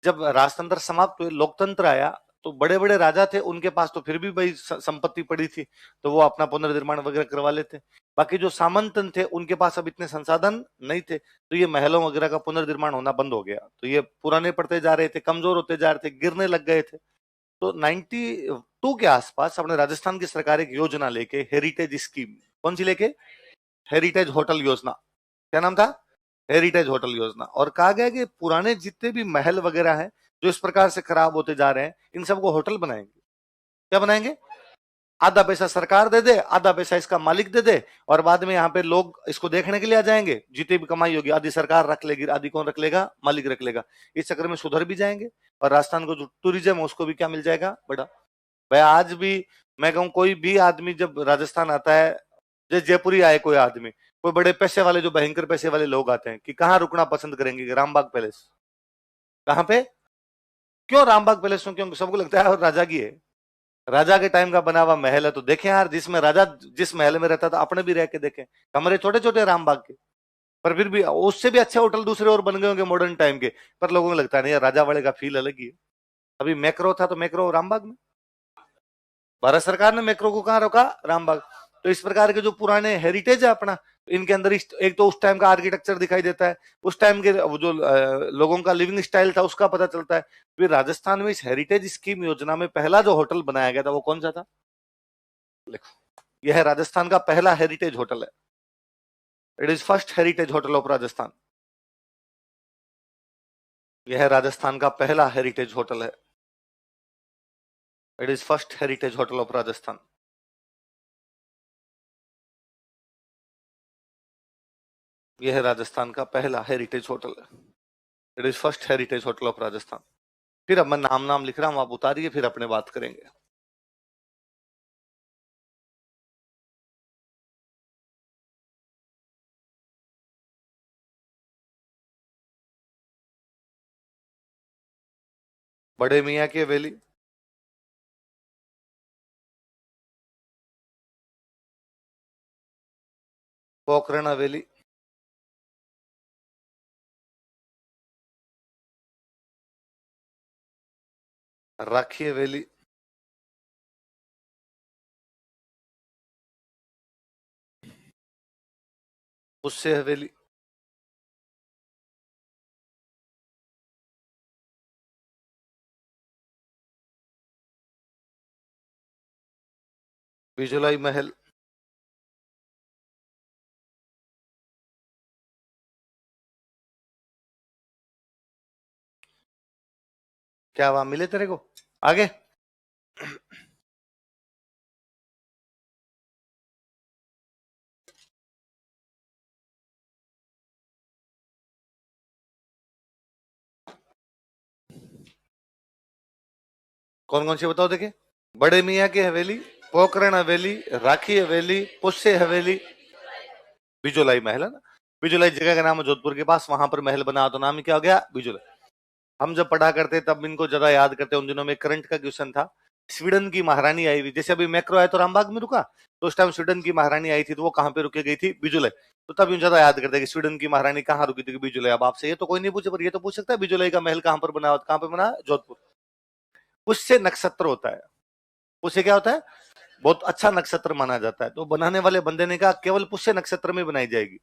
जब राजतंत्र समाप्त हुए, लोकतंत्र आया, तो बड़े बड़े राजा थे, उनके पास तो फिर भी भाई संपत्ति पड़ी थी, तो वो अपना पुनर्निर्माण वगैरह करवा लेते। बाकी जो सामंतन थे, उनके पास अब इतने संसाधन नहीं थे, तो ये महलों वगैरह का पुनर्निर्माण होना बंद हो गया। तो ये पुराने पड़ते जा रहे थे, कमजोर होते जा रहे थे, गिरने लग गए थे। तो 92 के आसपास अपने राजस्थान की सरकार एक योजना लेके, हेरिटेज स्कीम। कौन सी लेके? हेरिटेज होटल योजना। क्या नाम था? हेरिटेज होटल योजना। और कहा गया कि पुराने जितने भी महल वगैरह हैं जो इस प्रकार से खराब होते जा रहे हैं, इन सबको होटल बनाएंगे। क्या बनाएंगे? आधा पैसा सरकार दे दे, आधा पैसा इसका मालिक दे दे, और बाद में यहाँ पे लोग इसको देखने के लिए आ जाएंगे। जितनी भी कमाई होगी आधी सरकार रख लेगी, आधी कौन रख लेगा? मालिक रख लेगा। इस चक्कर में सुधर भी जाएंगे, और राजस्थान को जो टूरिज्म है उसको भी क्या मिल जाएगा? बड़ा। भाई आज भी मैं कहूँ, कोई भी आदमी जब राजस्थान आता है, जैसे जयपुरी आए कोई आदमी, कोई बड़े पैसे वाले, जो भयंकर पैसे वाले लोग आते हैं, कि कहाँ रुकना पसंद करेंगे? कि रामबाग पैलेस। कहाँ पे? क्यों रामबाग पैलेस? क्यों? सबको लगता है और राजा की है, राजा के टाइम का बना हुआ महल है। तो देखें यार, जिसमें राजा जिस महल में रहता था, अपने भी रह के देखें, कमरे छोटे छोटे रामबाग के, पर फिर भी उससे भी अच्छे होटल दूसरे और बन गए होंगे मॉडर्न टाइम के, पर लोगों को लगता नहीं यार, राजा वाले का फील अलग ही है। अभी मैक्रो था तो मैक्रो रामबाग में, भारत सरकार ने मेट्रो को कहां रोका? रामबाग। तो इस प्रकार के जो पुराने हेरिटेज है अपना, इनके अंदर एक तो उस टाइम का आर्किटेक्चर दिखाई देता है, उस टाइम के जो लोगों का लिविंग स्टाइल था उसका पता चलता है। फिर राजस्थान में इस हेरिटेज स्कीम योजना में पहला जो होटल बनाया गया था वो कौन सा था? लिखो, यह है राजस्थान का पहला हेरिटेज होटल है। It is first heritage hotel of Rajasthan. यह राजस्थान का पहला हेरिटेज होटल है। It is first heritage hotel of Rajasthan. यह है राजस्थान का पहला हेरिटेज होटल है। It is first heritage hotel of Rajasthan. फिर अब मैं नाम नाम लिख रहा हूं, आप उतारिए, फिर अपने बात करेंगे। बड़े मियाँ की हवेली। पोखरण हवेली। राखी हवेली। उससे हवेली, बिजोलाई महल, क्या वहां मिले तेरे को? आगे। कौन कौन सी बताओ देखे? बड़े मियाँ की हवेली, पोखरण हवेली, राखी हवेली, पुष्य हवेली, बिजोलाई महल है ना। बिजोलाई जगह का नाम है जोधपुर के पास, वहां पर महल बना, तो नाम ही क्या हो गया? बिजोलाई। हम जब पढ़ा करते तब इनको ज्यादा याद करते, उन दिनों में करंट का क्वेश्चन था। स्वीडन की महारानी आई हुई, जैसे अभी मैक्रो आया तो रामबाग में रुका, तो उस टाइम स्वीडन की महारानी आई थी, तो वो कहां पे रुके गई थी? बिजुलाई। तो तब यूं ज्यादा याद करते कि स्वीडन की महारानी कहाँ रुकी थी? बिजुलाई। अब आपसे ये तो कोई नहीं पूछे, पर ये तो पूछ सकता है बिजुलाई का महल कहां पर बना, कहां पर बना? जोधपुर। पुष्य नक्षत्र होता है। पुष्य क्या होता है? बहुत अच्छा नक्षत्र माना जाता है, तो बनाने वाले बंदे ने कहा केवल पुष्य नक्षत्र में बनाई जाएगी।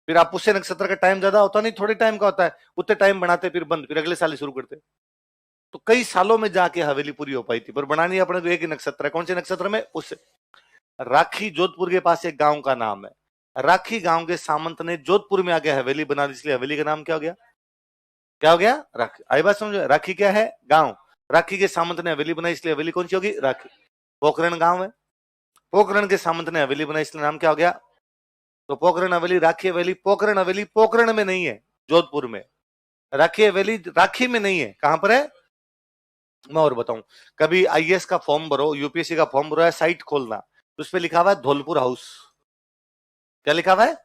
फिर आप पुष्य नक्षत्र का टाइम ज्यादा होता नहीं, थोड़े टाइम का होता है, उतने टाइम बनाते, फिर बंद, फिर अगले साल ही शुरू करते। तो कई सालों में जाके हवेली पूरी हो पाई थी, पर बनानी अपने को एक ही नक्षत्र है। कौन से नक्षत्र में? उस राखी जोधपुर के पास एक गांव का नाम है। राखी गांव के सामंत ने जोधपुर में आके हवेली बना दी, इसलिए हवेली का नाम क्या हो गया? क्या हो गया? राखी। आई बात समझो? राखी क्या है? गांव। राखी के सामंत ने हवेली बनाई, इसलिए हवेली कौन सी होगी? राखी। पोखरण गांव है, पोखरण के सामंत ने हवेली बनाई, इसलिए नाम क्या हो गया? तो पोखरण हवेली, राखी हवेली। पोखरण हवेली पोखरण में नहीं है, जोधपुर में। राखी हवेली राखी में नहीं है, कहां पर है? मैं और बताऊं, कभी आईएएस का फॉर्म भरो, यूपीएससी का फॉर्म भरो, है साइट खोलना, तो उस पर लिखा हुआ है धौलपुर हाउस। क्या लिखा हुआ है?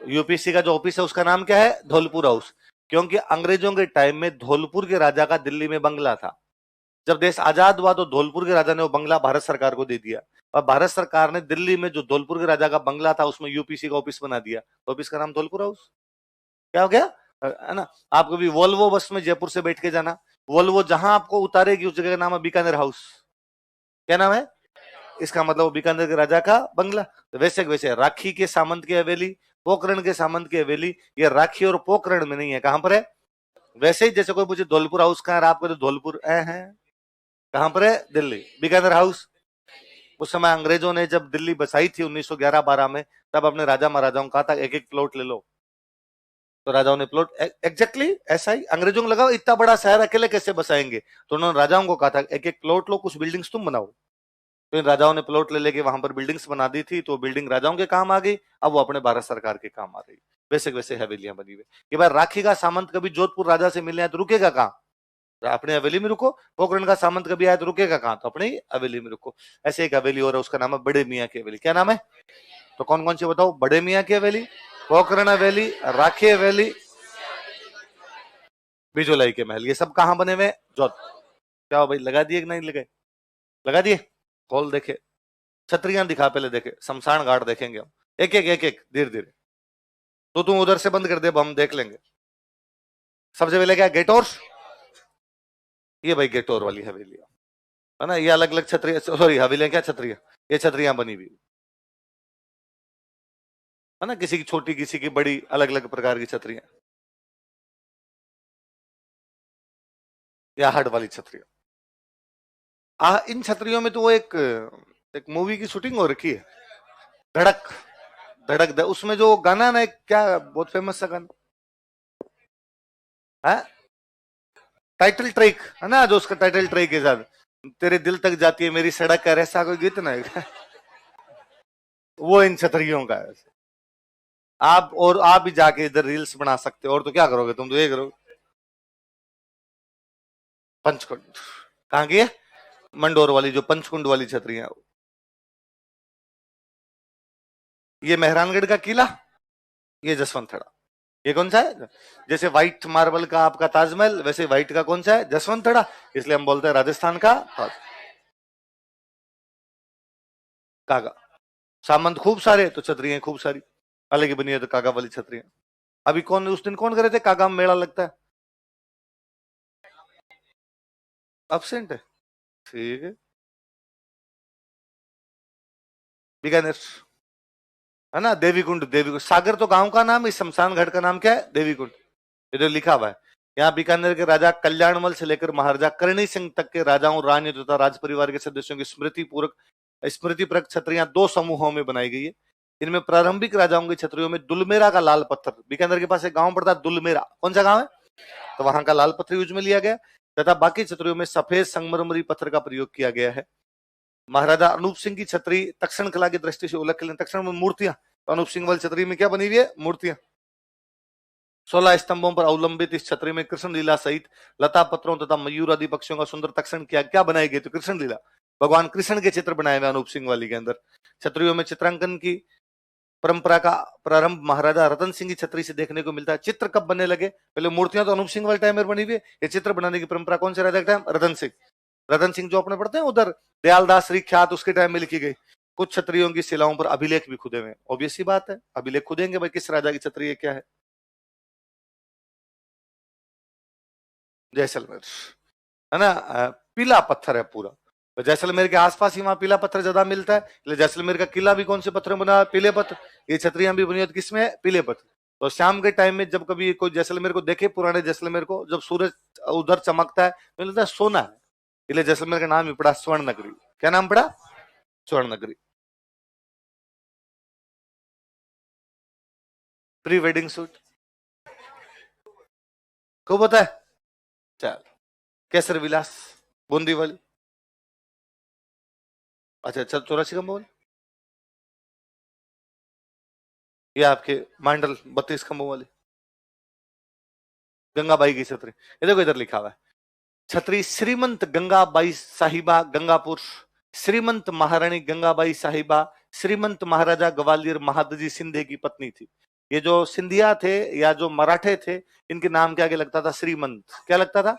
यूपीएससी का जो ऑफिस है उसका नाम क्या है? धौलपुर हाउस। क्योंकि अंग्रेजों के टाइम में धौलपुर के राजा का दिल्ली में बंगला था। जब देश आजाद हुआ तो धौलपुर के राजा ने वो बंगला भारत सरकार को दे दिया, और भारत सरकार ने दिल्ली में जो धौलपुर के राजा का बंगला था उसमें यूपीसी का ऑफिस बना दिया, तो ऑफिस का नाम धौलपुर हाउस। क्या हो गया? है ना। आप कभी वोल्वो बस में जयपुर से बैठ के जाना, वोल्वो जहां आपको उतारेगी उस जगह का नाम है बीकानेर हाउस। क्या नाम है? इसका मतलब बीकानेर के राजा का बंगला। तो वैसे राखी के सामंत की हवेली, पोखरण के सामंत की हवेली, ये राखी और पोखरण में नहीं है, कहां पर है? वैसे ही जैसे कोई पूछे धौलपुर हाउस कहां है, आपको तो धौलपुर है, कहां पर है? दिल्ली, बीकानेर हाउस। उस समय अंग्रेजों ने जब दिल्ली बसाई थी 1911-12 में, तब अपने राजा महाराजाओं को कहा था एक एक प्लॉट ले लो। तो राजाओं ने प्लॉट एग्जैक्टली ऐसा ही अंग्रेजों को लगा इतना बड़ा शहर अकेले कैसे बसाएंगे, तो उन्होंने राजाओं को कहा था एक एक प्लॉट लो, कुछ बिल्डिंग्स तुम बनाओ। तो इन राजाओं ने प्लॉट ले लेके वहां पर बिल्डिंग्स बना दी थी, तो बिल्डिंग राजाओं के काम आ गई, अब वो अपने भारत सरकार के काम आ रही। वैसे वैसे हवेलियां बनी हुई कि भाई राखी का सामंत कभी जोधपुर राजा से मिलने आए तो रुकेगा कहाँ? अपने हवेली में रुको। पोखरण का सामंत कभी आया तो रुकेगा कहाँ? तो अपनी हवेली में रुको। ऐसे एक हवेली और है, उसका नाम है बड़े मियाँ की हवेली। क्या नाम है? तो कौन कौन सी बताओ? बड़े मियाँ की हवेली, पोखरण हवेली, राखी हवेली, बिजोलाई के महल, ये सब कहाँ बने हुए? जोधपुर। क्या हो भाई, लगा दिए कि नहीं लगाए? लगा दिए। खोल देखे, छतरियां दिखा पहले, देखे शमशान घाट देखेंगे हम, एक एक धीरे धीरे। तो तुम उधर से बंद कर दे, हम देख लेंगे। सबसे पहले क्या? गेट और, ये भाई गेट और वाली हवेली है ना, ये अलग अलग छतरी, सॉरी हवेलियां क्या छतरियां, ये छतरियां बनी हुई है ना, किसी की छोटी किसी की बड़ी, अलग अलग प्रकार की छतरियां, या हार्ड वाली छतरियां। इन छतरियों में तो वो एक एक मूवी की शूटिंग हो रखी है, धड़क। उसमें जो गाना ना, एक क्या बहुत फेमस सा गाना है, टाइटल ट्रैक है ना, जो उसका टाइटल ट्रैक के साथ तेरे दिल तक जाती है मेरी सड़क, है ऐसा कोई गीत ना है। वो इन छतरियों का है। आप और आप भी जाके इधर रील्स बना सकते हो, और तो क्या करोगे तुम, तो ये करोगे। पंचकुंड कहाँ की है? मंडोर वाली, जो पंचकुंड वाली छतरियां, ये मेहरानगढ़ का किला, ये जसवंत थड़ा। ये कौन सा है? जैसे व्हाइट मार्बल का आपका ताजमहल, वैसे व्हाइट का कौन सा है? जसवंत थड़ा। इसलिए हम बोलते हैं राजस्थान का ताज। कागा सामंत खूब सारे, तो छतरियां खूब सारी, अलग ही बनी है तो कागा वाली छतरियां। अभी कौन, उस दिन कौन करे थे कागा में मेला लगता है? अब्सेंट है, ठीक है। बीकानेर। है ना, देवीकुंड। देवीकुंड सागर तो गांव का नाम है, इस शमशान घाट का नाम क्या है? देवीकुंड। ये जो लिखा हुआ है यहाँ, बीकानेर के राजा कल्याणमल से लेकर महाराजा करणी सिंह तक के राजाओं, रानियों तथा राज परिवार के सदस्यों की स्मृति परक छतरियां 2 समूहों में बनाई गई है। इनमें प्रारंभिक राजाओं की छतरियों में दुलमेरा का लाल पत्थर, बीकानेर के पास एक गांव पड़ता है दुलमेरा, कौन सा गांव है, तो वहां का लाल पत्थर यूज में लिया गया, तथा बाकी छतरियों में सफेद संगमरमरी पत्थर का प्रयोग किया गया है। महाराजा अनूप सिंह की छतरी तक्षण कला की दृष्टि से उल्लेखनीय, तक्षण में मूर्तियां, तो अनूप सिंह वाली छतरी में क्या बनी हुई है? मूर्तियां। 16 स्तंभों पर अवलंबित इस छतरी में कृष्ण लीला सहित लता पत्रों तथा मयूर आदि पक्षियों का सुंदर तक्षण क्या बनाई गई? तो कृष्ण लीला, भगवान कृष्ण के चित्र बनाए हुए अनूप सिंह वाली के अंदर। छतरियों में चित्रांकन की परंपरा का प्रारंभ महाराजा रतन सिंह की छतरी से देखने को मिलता है। चित्र कब बनने लगे? पहले मूर्तियां तो अनूप सिंह वाले टाइम में बनी हुई है, ये चित्र बनाने की परंपरा कौन से राजा के टाइम? रतन सिंह। रतन सिंह जो अपने पढ़ते हैं उधर दयालदास श्री ख्यात, उसके टाइम में लिखी गई। कुछ छतरियों की शिलाओं पर अभिलेख भी खुदे हुए, ऑब्वियस ही बात है, अभिलेख खुदेंगे भाई किस राजा की छतरी है क्या है। जैसलमेर, है ना, पीला पत्थर है पूरा, तो जैसलमेर के आसपास ही वहां पीला पत्थर ज्यादा मिलता है, इसलिए जैसलमेर का किला भी कौन से पत्थर में बना? पीले पत्थर। ये छतरियां भी बनी होती किसमें है? पीले पत्थर। तो शाम के टाइम में जब कभी कोई जैसलमेर को देखे, पुराने जैसलमेर को, जब सूरज उधर चमकता है तो लगता है सोना है, इसलिए जैसलमेर का नाम ही पड़ा स्वर्ण नगरी। क्या नाम पड़ा? स्वर्ण नगरी। प्री वेडिंग शूट को पता है? चल, केसर विलास, बूंदी वाली, अच्छा चल, 84 का मोल, ये आपके मांडल 32 खंभों वाली गंगाबाई की छतरी। ये देखो इधर लिखा हुआ है, छतरी श्रीमंत गंगाबाई साहिबा गंगापुर, श्रीमंत महारानी गंगाबाई साहिबा श्रीमंत महाराजा ग्वालियर महादजी सिंधे की पत्नी थी। ये जो सिंधिया थे या जो मराठे थे, इनके नाम के आगे लगता था श्रीमंत। क्या लगता था?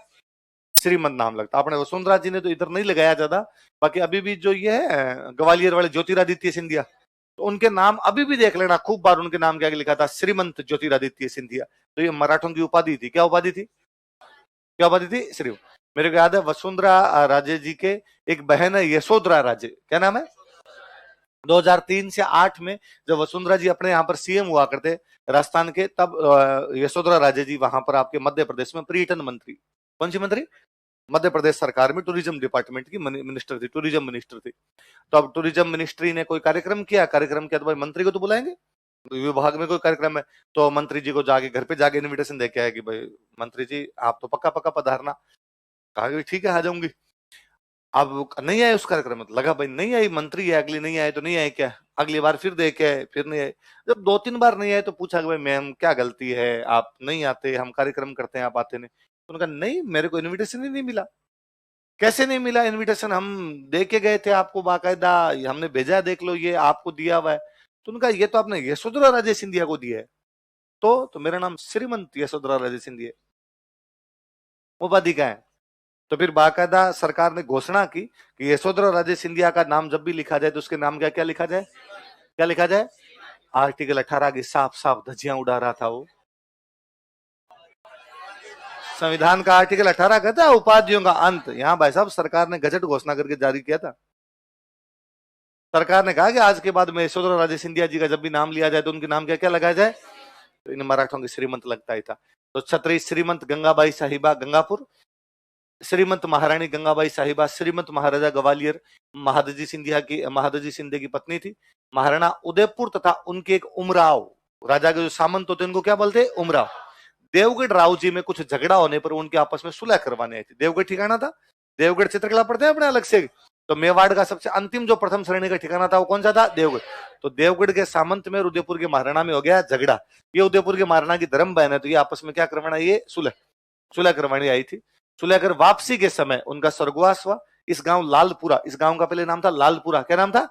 श्रीमंत नाम लगता। अपने वसुंधरा जी ने तो इधर नहीं लगाया ज्यादा, बाकी अभी भी जो ये है ग्वालियर वाले ज्योतिरादित्य सिंधिया, तो उनके नाम अभी भी देख लेना, खूब बार उनके नाम के आगे लिखा था श्रीमंत ज्योतिरादित्य सिंधिया। तो ये मराठों की उपाधि थी। क्या उपाधि थी? क्या उपाधि थी? श्री। मेरे को याद है वसुंधरा राजे जी के एक बहन है यशोधरा राजे, क्या नाम है? 2003 से 8 में जब वसुंधरा जी अपने यहाँ पर सीएम हुआ करते राजस्थान के, तब यशोधरा राजे जी वहां पर आपके मध्य प्रदेश में पर्यटन मंत्री, कौन सी मंत्री? मध्य प्रदेश सरकार में टूरिज्म डिपार्टमेंट की मिनिस्टर थी, टूरिज्म मिनिस्टर थी। तो अब टूरिज्म मिनिस्ट्री ने कोई कार्यक्रम किया, कार्यक्रम किया तो भाई मंत्री को तो बुलाएंगे, विभाग में कोई कार्यक्रम है तो मंत्री जी को जाके घर पे जाके इनविटेशन देके आया कि भाई मंत्री जी आप तो पक्का पक्का पधारना। कहा कि ठीक है आ जाऊंगी। अब नहीं आए उस कार्यक्रम में, लगा भाई नहीं आई, मंत्री है, अगली नहीं आए तो नहीं आए क्या, अगली बार फिर देखे आए, फिर नहीं आए। जब 2-3 बार नहीं आए तो पूछा कि भाई मैम क्या गलती है, आप नहीं आते, हम कार्यक्रम करते हैं आप आते नहीं। तो उन्होंने कहा नहीं मेरे को इन्विटेशन ही नहीं मिला। कैसे नहीं मिला इनविटेशन? हम दे के गए थे आपको बाकायदा, हमने भेजा, देख लो ये आपको दिया हुआ है। तो उनका ये तो आपने यशोधरा राजे सिंधिया को दिया है। तो मेरा नाम श्रीमंत यशोधरा राजे सिंधिया, उपाधि का है। तो फिर बाकायदा सरकार ने घोषणा की कि यशोधरा राजे सिंधिया का नाम जब भी लिखा जाए तो उसके नाम क्या क्या लिखा जाए? क्या लिखा जाए? आर्टिकल 18 की साफ साफ धज्जियां उड़ा रहा था वो। संविधान का आर्टिकल 18 कहता है उपाधियों का अंत। यहाँ भाई साहब सरकार ने गजट घोषणा करके जारी किया था। सरकार ने कहा कि आज के बाद में यशोधरा राजे सिंधिया जी का जब भी नाम लिया जाए तो उनके नाम क्या क्या लगाया जाए? तो इन मराठों की श्रीमंत लगता ही था। तो छतरी श्रीमंत गंगाबाई साहिबा गंगापुर, श्रीमंत महारानी गंगाबाई साहिबा श्रीमंत महाराजा ग्वालियर महादजी सिंधे की पत्नी थी। महाराणा उदयपुर तथा उनके एक उमराव, राजा के जो सामंत होते उनको क्या बोलते? उमराव। देवगढ़ राव जी में कुछ झगड़ा होने पर उनके आपस में सुलह करवाने आई थी। देवगढ़ ठिकाना था, देवगढ़ चित्रकला पढ़ते हैं अपने अलग से, तो मेवाड़ का सबसे अंतिम जो प्रथम श्रेणी का ठिकाना था वो कौन सा था? देवगढ़। तो देवगढ़ के सामंत में उदयपुर के महाराणा में हो गया झगड़ा। ये उदयपुर के महाराणा की धर्म बहन है, तो ये आपस में क्या करवाना, ये सुलह करवानी आई थी। सुलह कर वापसी के समय उनका स्वर्गवास हुआ। इस गांव लालपुरा, इस गांव का पहले नाम था लालपुरा, क्या नाम था?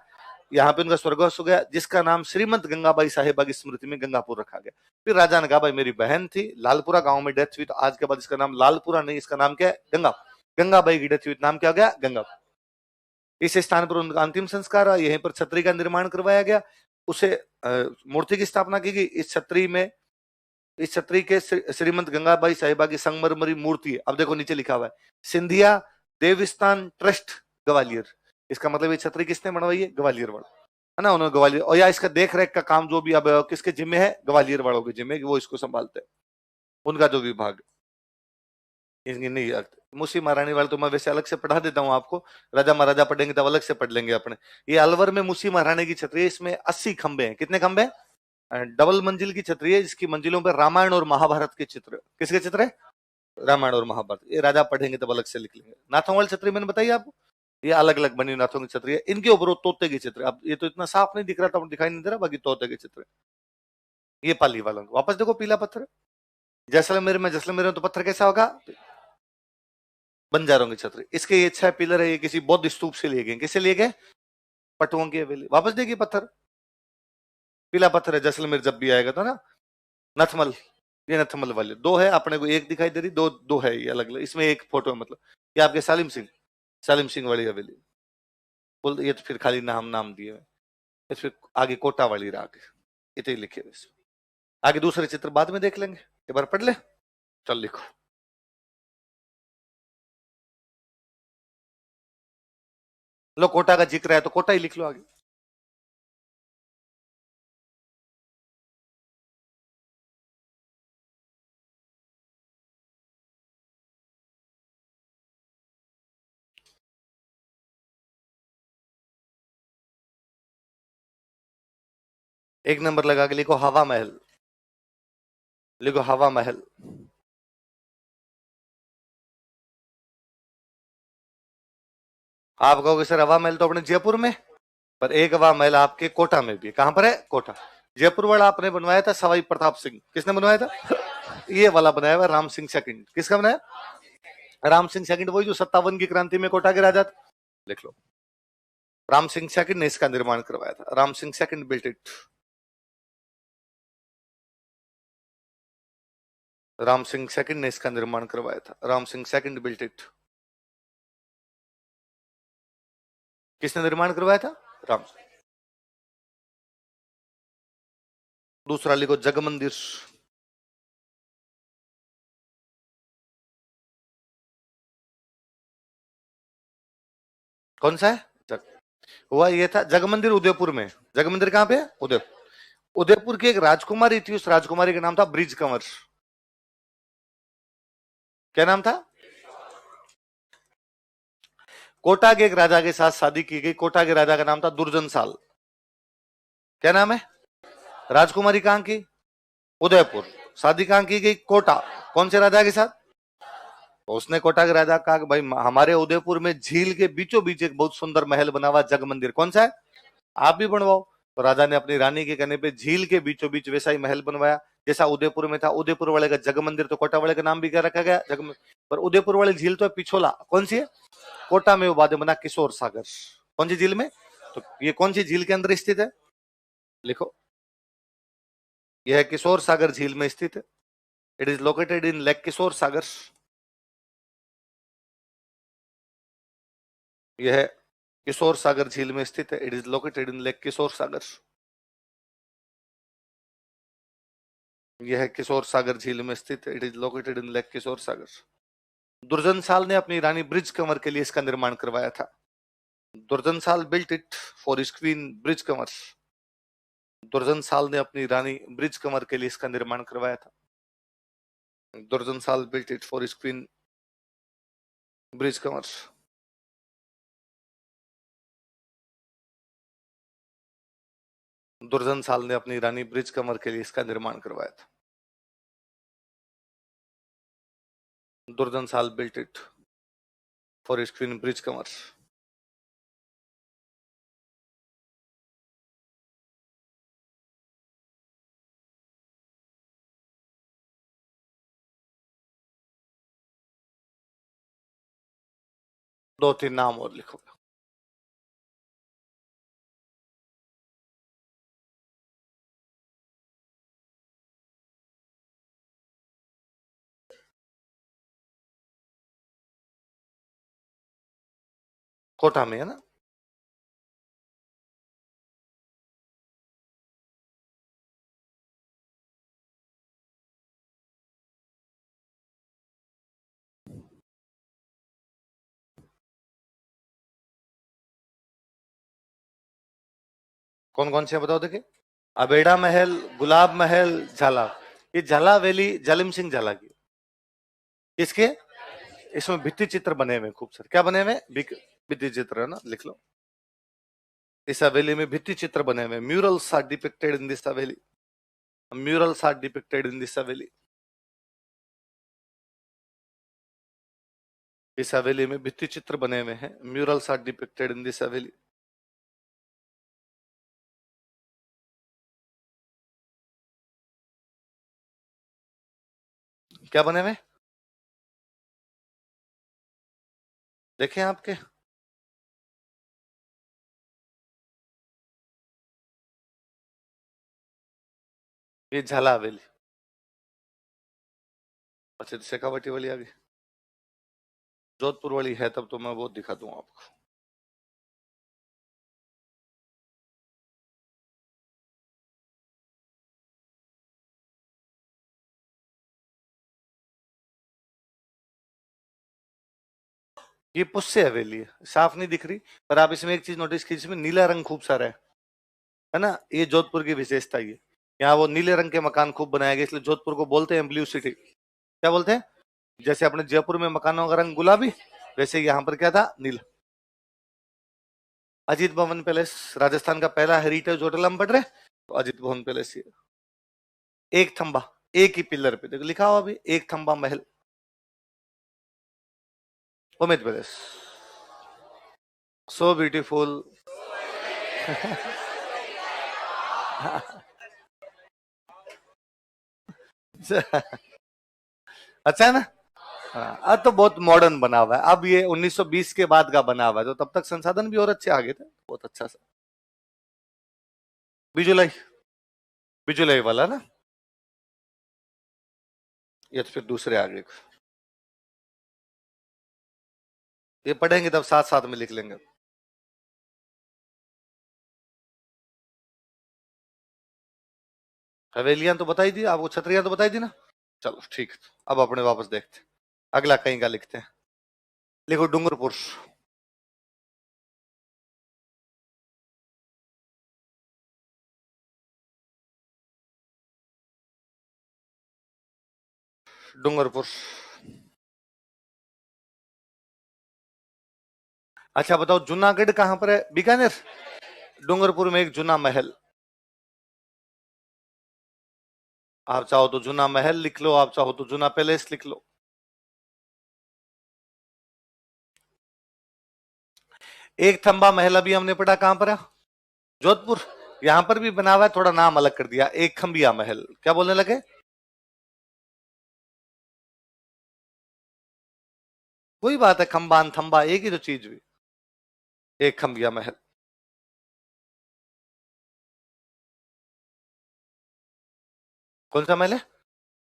यहाँ पे उनका स्वर्गवास हो गया, जिसका नाम श्रीमंत गंगाबाई साहिबा की स्मृति में गंगापुर रखा गया। फिर राजा ने कहा भाई मेरी बहन थी, लालपुरा गांव में डेथ हुई, तो आज के बाद इसका नाम लालपुरा नहीं, इसका नाम क्या है? गंगा। गंगाबाई की डेथ हुई, नाम क्या हो गया? गंगा। इस स्थान पर उनका अंतिम संस्कार हुआ। यहीं पर छतरी का निर्माण करवाया गया, उसे मूर्ति की स्थापना की गई। इस छतरी के श्रीमंत गंगाबाई साहिबा की संगमरमरी मूर्ति है। अब देखो नीचे लिखा हुआ है सिंधिया देवस्थान ट्रस्ट ग्वालियर। इसका मतलब ये छतरी किसने बनवाई है? ग्वालियर वाला। है ना, उन्होंने ग्वालियर, और या इसका देख रेख का काम जो भी अब किसके जिम्मे है, ग्वालियर वालों के जिम्मे, वो इसको संभालते हैं, उनका जो विभाग, इनकी नहीं। मुंशी महारानी वाले तो मैं वैसे अलग से पढ़ा देता हूँ आपको, राजा महाराजा पढ़ेंगे तब अलग से पढ़ लेंगे अपने। ये अलवर में मुंशी महारानी की छतरी है, इसमें 80 खंबे हैं। कितने खंबे हैं? डबल मंजिल की छतरी है, जिसकी मंजिलों पर रामायण और महाभारत के चित्र, किसके चित्र है? रामायण और महाभारत। ये राजा पढ़ेंगे तब अलग से लिख लेंगे। नाथों वाली छतरी मैंने बताई आपको, ये अलग अलग बनी नाथों की छतरी है, इनके ऊपर वो तोते की चित्र। अब ये तो इतना साफ नहीं दिख रहा था, दिखाई नहीं दे रहा, बाकी तोते के चित्र। ये पाली वालों को वापस देखो, पीला पत्थर। जैसलमेर में, जैसलमेर में तो पत्थर कैसा होगा? बंजारों की छतरी। इसके ये 6 पिलर है, ये किसी बौद्ध स्तूप से लिए गए। किससे लिए गए? पटुओं की हवेली। वापस देखिए पत्थर, पीला पत्थर है। जैसलमेर जब भी आएगा तो ना, नथमल, ये नथमल वाले दो है, अपने को एक दिखाई दे रही, दो दो है ये अलग अलग। इसमें एक फोटो है, मतलब ये आपके सालिम सिंह, सालिम सिंह वाली हवेली बोल, ये तो फिर खाली नाम नाम दिए हुए। फिर आगे कोटा वाली राग, इतने लिखे हुए इसमें। आगे दूसरे चित्र बाद में देख लेंगे, एक बार पढ़ ले। चल लिखो। लो, कोटा का जिक्र है तो कोटा ही लिख लो आगे। एक नंबर लगा के लिखो हवा महल, लिखो हवा महल। आप कहोगे सर हवा महल तो अपने जयपुर में, पर एक हवा महल आपके कोटा में भी है। कहां पर है? कोटा। जयपुर वाला आपने बनवाया था सवाई प्रताप सिंह। किसने बनवाया था? ये वाला बनाया हुआ राम सिंह सेकंड। किसका बनाया? राम सिंह सेकंड, वही जो 57 की क्रांति में कोटा के राजा थे। लिख लो, राम सिंह सेकंड ने इसका निर्माण करवाया था। Ram Singh second built it. Ram Singh second ने इसका निर्माण करवाया था। Ram Singh second built it. किसने निर्माण करवाया था? राम। दूसरा लिखो जगमंदिर। कौन सा है? जग, हुआ ये था जगमंदिर उदयपुर में। जगमंदिर कहां पे है? उदयपुर। उदयपुर की एक राजकुमारी थी, उस राजकुमारी का नाम था ब्रिज कंवर। क्या नाम था? कोटा के एक राजा के साथ शादी की गई। कोटा के राजा का नाम था दुर्जन साल। क्या नाम है? राजकुमारी कहां की? उदयपुर। शादी कहां की गई? कोटा। कौन से राजा के साथ? तो उसने कोटा के राजा कहा कि भाई हमारे उदयपुर में झील के बीचों बीच एक बहुत सुंदर महल बना हुआ जग मंदिर, कौन सा है? आप भी बनवाओ। तो राजा ने अपनी रानी के कहने पे झील के बीचों बीच वैसा ही महल बनवाया जैसा उदयपुर में था। उदयपुर वाले का जग मंदिर, तो कोटा वाले का नाम भी क्या रखा गया? जग। पर उदयपुर वाली झील तो है पिछोला। कौन सी है? कोटा में वो बाद में बना किशोर सागर। कौन सी झील में? तो ये कौन सी झील के अंदर स्थित है? लिखो, यह किशोर सागर झील में स्थित है। It is located in lake Kishore Sagar. यह किशोर सागर झील में स्थित है। It is located in lake Kishore Sagar. यह किशोर सागर झील में स्थित है। It is located in lake Kishore Sagar. Durjan Sal ने अपनी रानी ब्रिज कंवर के लिए इसका निर्माण करवाया था। दुर्जन साल built it for his queen bridge Kanwar. दुर्जन साल ने अपनी रानी ब्रिज कंवर के लिए इसका निर्माण करवाया था। दुर्जन साल built it for his queen bridge Kanwar. दुर्जन साल ने अपनी रानी ब्रिज कंवर के लिए इसका निर्माण करवाया था। दुर्जन साल built it for his queen bridge Kanwar. दो तीन नाम और लिखो। कोटा में है ना? कौन कौन से बताओ देखिए। अबेड़ा महल, गुलाब महल, झाला। ये झाला वैली जालिम सिंह झाला की। किसके? इसमें भित्ति चित्र बने हुए खूब सारे। क्या बने हुए? भित्ति चित्र है ना, लिख लो। इस हवेली में भित्ति चित्र बने हुए, murals are depicted in this haveli. Murals are depicted in this haveli. इस हवेली में भित्ति चित्र बने हुए हैं, murals are depicted in this haveli. क्या बने हुए देखें आपके? ये झाला हवेली। अच्छा, शेखावटी वाली आ गई। जोधपुर वाली है तब तो मैं वो दिखा दूंगा आपको। ये पुष्य हवेली है, साफ नहीं दिख रही, पर आप इसमें एक चीज नोटिस कीजिए, इसमें नीला रंग खूब सारा है ना। ये जोधपुर की विशेषता ये। यहाँ वो नीले रंग के मकान खूब बनाए गए, इसलिए जोधपुर को बोलते हैं ब्लू सिटी। क्या बोलते हैं? जैसे अपने जयपुर में मकानों का रंग गुलाबी, वैसे यहाँ पर क्या था? नीला। अजीत भवन पैलेस राजस्थान का पहला हेरिटेज होटल हम पढ़ रहे हैं, तो अजीत भवन पैलेस ये। एक थंबा, एक ही पिलर पे देखो लिखा हुआ अभी, एक थंबा महल, उमेद पैलेस। So beautiful. अच्छा है ना। हाँ, अब तो बहुत मॉडर्न बना हुआ है। अब ये 1920 के बाद का बना हुआ है, तो तब तक संसाधन भी और अच्छे आ गए थे, बहुत अच्छा सा। बिजुलाई, बिजुलाई वाला ना। ये तो फिर दूसरे आगे। ये पढ़ेंगे तब साथ साथ में लिख लेंगे। हवेलियां तो बताई दी आपको, छतरियां तो बताई दी ना। चलो ठीक है, अब अपने वापस देखते हैं। अगला कहीं का लिखते हैं। लिखो डूंगरपुर। डूंगरपुर। अच्छा बताओ, जूनागढ़ कहां पर है? बीकानेर। डूंगरपुर में एक जूना महल। आप चाहो तो जूना महल लिख लो, आप चाहो तो जूना पैलेस लिख लो। एक थंबा महल अभी हमने पढ़ा, कहां पर है? जोधपुर। यहां पर भी बना हुआ है, थोड़ा नाम अलग कर दिया, एक खंबिया महल। क्या बोलने लगे? कोई बात है, खंबान थंबा एक ही तो चीज हुई। एक खंबिया महल। कौन सा महल है?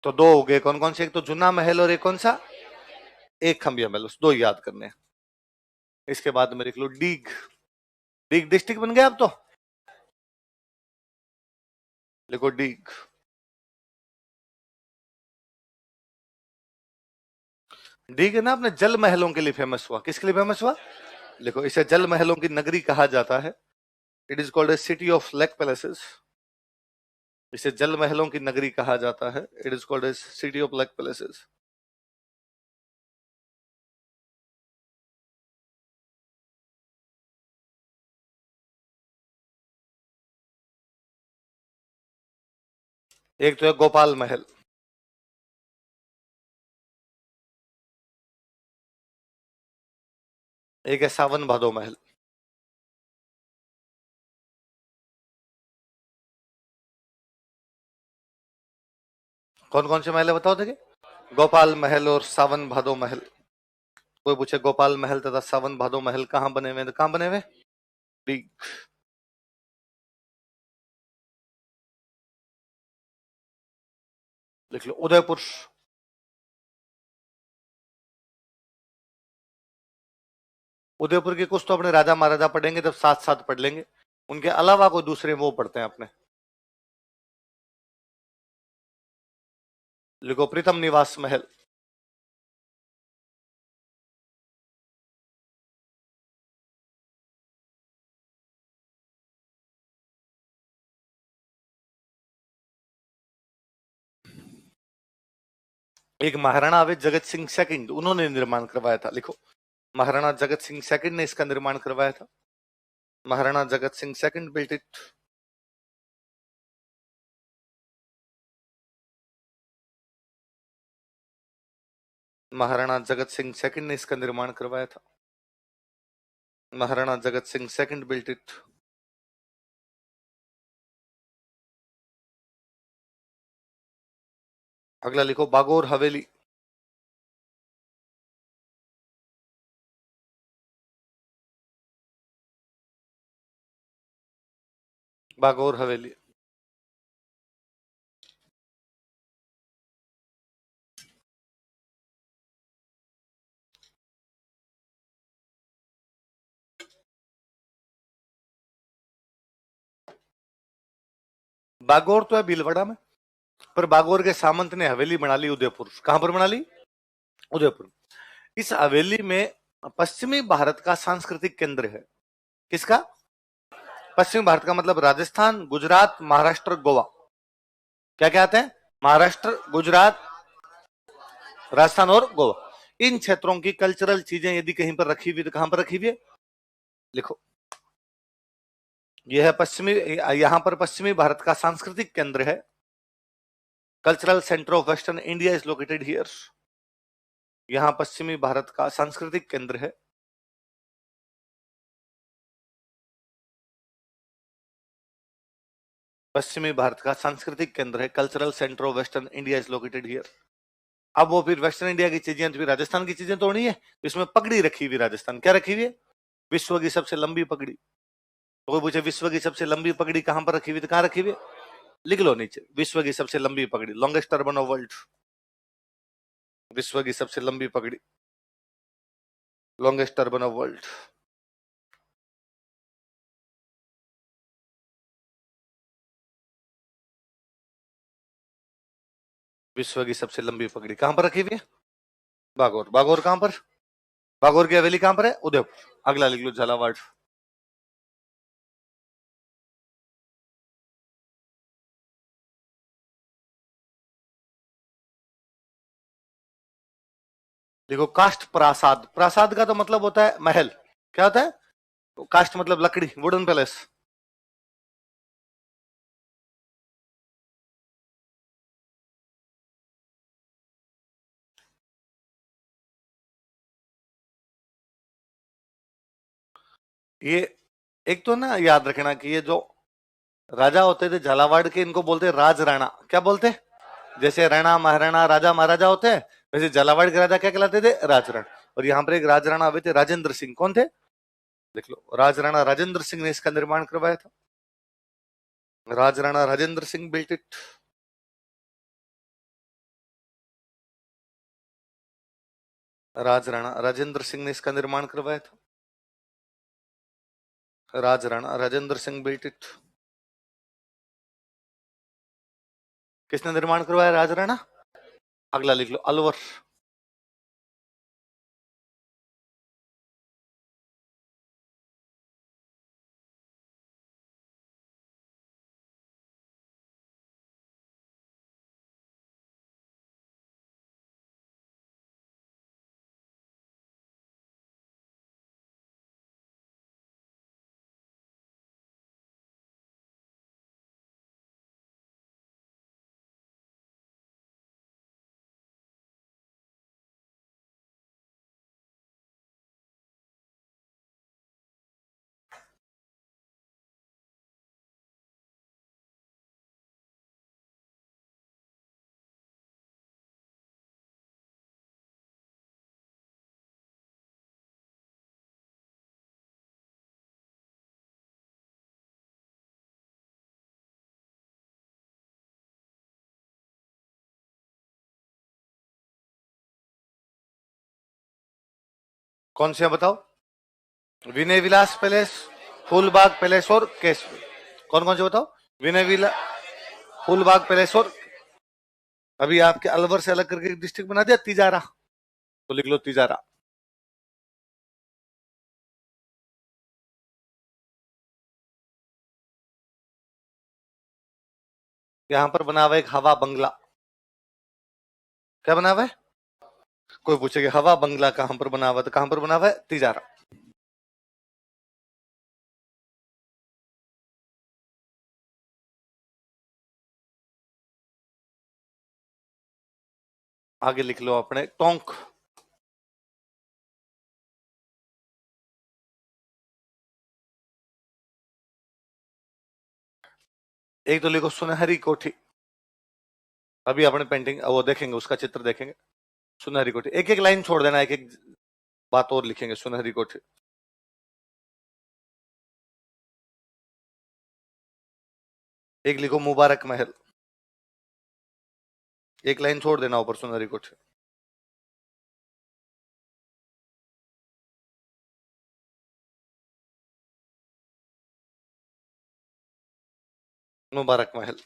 तो दो हो गए, कौन कौन से? एक तो जूना महल और एक कौन सा? एक खंबिया महल, उस दो याद करने हैं। इसके बाद में लिख लो डीग। डीग डिस्ट्रिक्ट बन गया अब तो। लिखो डीग। डीग है ना, अपने जल महलों के लिए फेमस हुआ। किसके लिए फेमस हुआ? लिखो, इसे जल महलों की नगरी कहा जाता है। It is called a city of lake palaces. इसे जल महलों की नगरी कहा जाता है। It is called a city of lake palaces. एक तो है गोपाल महल। एक है सावन भादो महल। कौन कौन से महल है बताओ देखिए। गोपाल महल और सावन भादो महल। कोई पूछे गोपाल महल तथा सावन भादो महल कहाँ बने हुए हैं, तो कहाँ बने हुए? डीग। लिख लो उदयपुर। उदयपुर के कुछ तो अपने राजा महाराजा पढ़ेंगे, तब साथ साथ पढ़ लेंगे। उनके अलावा कोई दूसरे वो पढ़ते हैं अपने। लिखो प्रीतम निवास महल। एक महाराणा अवध जगत सिंह सेकंड, उन्होंने निर्माण करवाया था। लिखो, महाराणा जगत सिंह सेकंड ने इसका निर्माण करवाया था। Maharana Jagat Singh second built it. Maharana Jagat Singh second ने इसका निर्माण करवाया था। Maharana Jagat Singh second built it. अगला लिखो, बागोर हवेली। बागोर हवेली। बागोर तो है भीलवाड़ा में, पर बागोर के सामंत ने हवेली बना ली उदयपुर। कहां पर बना ली? उदयपुर। इस हवेली में पश्चिमी भारत का सांस्कृतिक केंद्र है। किसका? पश्चिमी भारत का मतलब राजस्थान, गुजरात, महाराष्ट्र, गोवा। क्या क्या आते हैं? महाराष्ट्र, गुजरात, राजस्थान और गोवा। इन क्षेत्रों की कल्चरल चीजें यदि कहीं पर रखी हुई तो कहां पर रखी हुई है? लिखो, यह है पश्चिमी, यहां पर पश्चिमी भारत का सांस्कृतिक केंद्र है। Cultural centre of western India is located here. यहां पश्चिमी भारत का सांस्कृतिक केंद्र है। पश्चिमी भारत का सांस्कृतिक केंद्र है। Cultural centre of western India is located here. अब वो फिर वेस्टर्न इंडिया की चीजें तो फिर राजस्थान की चीजें तो नहीं है। इसमें पगड़ी रखी हुई राजस्थान। क्या रखी हुई है? विश्व की सबसे लंबी पगड़ी। तो कोई पूछे विश्व की सबसे लंबी पगड़ी कहां पर रखी हुई, तो कहां रखी हुई है? लिख लो नीचे, विश्व की सबसे लंबी पगड़ी, लॉन्गेस्ट टर्बन ऑफ वर्ल्ड। विश्व की सबसे लंबी पगड़ी, लॉन्गेस्ट टर्बन ऑफ वर्ल्ड। विश्व की सबसे लंबी पगड़ी कहां पर रखी हुई है? बागौर। बागौर कहां पर? बागौर की हवेली कहां पर है? उदयपुर। अगला लिख लो, झालावाड़। देखो, काष्ठ प्रासाद। प्रासाद का तो मतलब होता है महल। क्या होता है? काष्ठ मतलब लकड़ी, वुडन पैलेस। ये एक तो ना याद रखना कि ये जो राजा होते थे झालावाड़ के, इनको बोलते राज राणा। क्या बोलते? जैसे राणा महाराणा राजा महाराजा होते हैं, वैसे झालावाड़ के राजा क्या कहलाते थे? राजराणा। और यहाँ पर एक राजराणा हुए थे, राजेंद्र सिंह। कौन थे? देख लो, राजराणा राजेंद्र सिंह ने इसका निर्माण करवाया था। राजराणा राजेंद्र सिंह बिल्ट इट। राजराणा राजेंद्र सिंह ने इसका निर्माण करवाया था। राजराणा राजेंद्र सिंह बिल्ट इट। किसने निर्माण करवाया? राजराणा। अगला लिख लो, अलवर। कौन से बताओ? विनय विलास पैलेस, फूलबाग पैलेस और केस। कौन कौन से बताओ? विनय विलास, फूलबाग पैलेस और, अभी आपके अलवर से अलग करके डिस्ट्रिक्ट बना दिया तिजारा, तो लिख लो तिजारा। यहां पर बना हुआ एक हवा बंगला। क्या बना हुआ है? कोई पूछेगा हवा बंगला कहां पर बना हुआ, तो कहां पर बना हुआ है? तिजारा। आगे लिख लो अपने टोंक। एक तो लिखो सुनहरी कोठी। अभी अपने पेंटिंग वो देखेंगे, उसका चित्र देखेंगे। सुनहरी कोठी, एक एक लाइन छोड़ देना, एक एक बात और लिखेंगे। सुनहरी कोठी। एक लिखो मुबारक महल। एक लाइन छोड़ देना ऊपर सुनहरी कोठी। मुबारक महल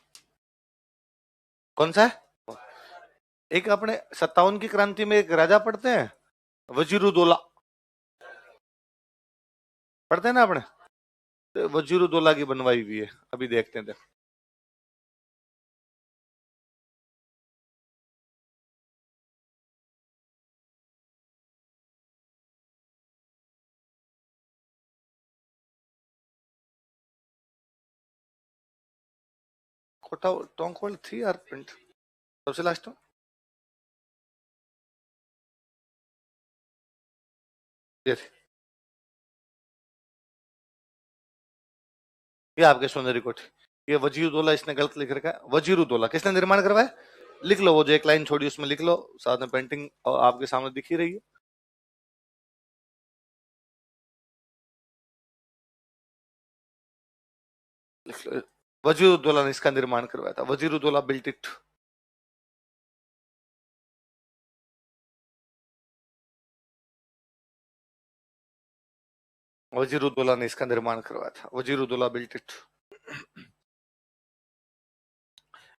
कौन सा है? एक अपने 57 की क्रांति में एक राजा पढ़ते हैं, वजीरुद्दौला। पढ़ते हैं ना अपने, तो वजीरुद्दौला की बनवाई हुई है, अभी देखते हैं। कोटा टोंक वाली थी यार प्रिंट, सबसे लास्ट में। ये थी। ये आपके सोनेरी कोठी। ये वजीरुद्दौला इसने गलत लिख रखा है। वजीरुद्दौला किसने निर्माण करवाया? लिख लो, वो जो एक लाइन छोड़ी उसमें लिख लो, साथ में पेंटिंग आपके सामने दिख ही रही है। लिख लो, वजीरुद्दौला ने इसका निर्माण करवाया था। वजीरुद्दौला बिल्ट इट। वजीरुद्दौला ने इसका निर्माण करवाया था। वजीरुद्दौला बिल्ट इट।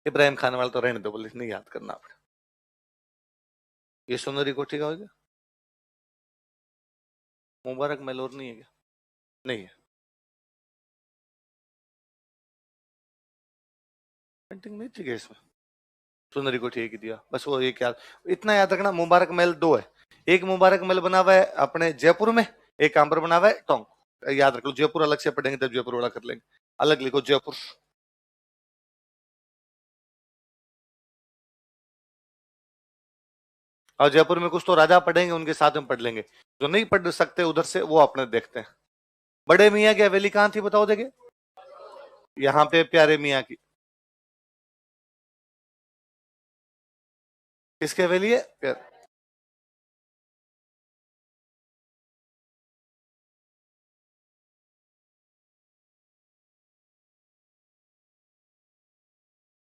इब्राहिम खान वाला तो रहने दो, बोले नहीं याद करना आपने। ये सोनेरी कोठी का हो गया। मुबारक महल नहीं है क्या? नहीं है, पेंटिंग नहीं थी इसमें। सुंदरी को ठीक ही दिया, बस वो एक याद, इतना याद रखना। मुबारक महल दो है। एक मुबारक महल बना हुआ है अपने जयपुर में, एक कहां पर बना हुआ है? टोंक। याद रख लो, जयपुर अलग से पढ़ेंगे तब जयपुर वाला कर लेंगे। अलग लिखो जयपुर। और जयपुर में कुछ तो राजा पढ़ेंगे, उनके साथ में पढ़ लेंगे। जो नहीं पढ़ सकते उधर से, वो अपने देखते हैं। बड़े मियाँ की हवेली कहां थी बताओ देखे? यहाँ पे प्यारे मियाँ की। किसकी हवेली है?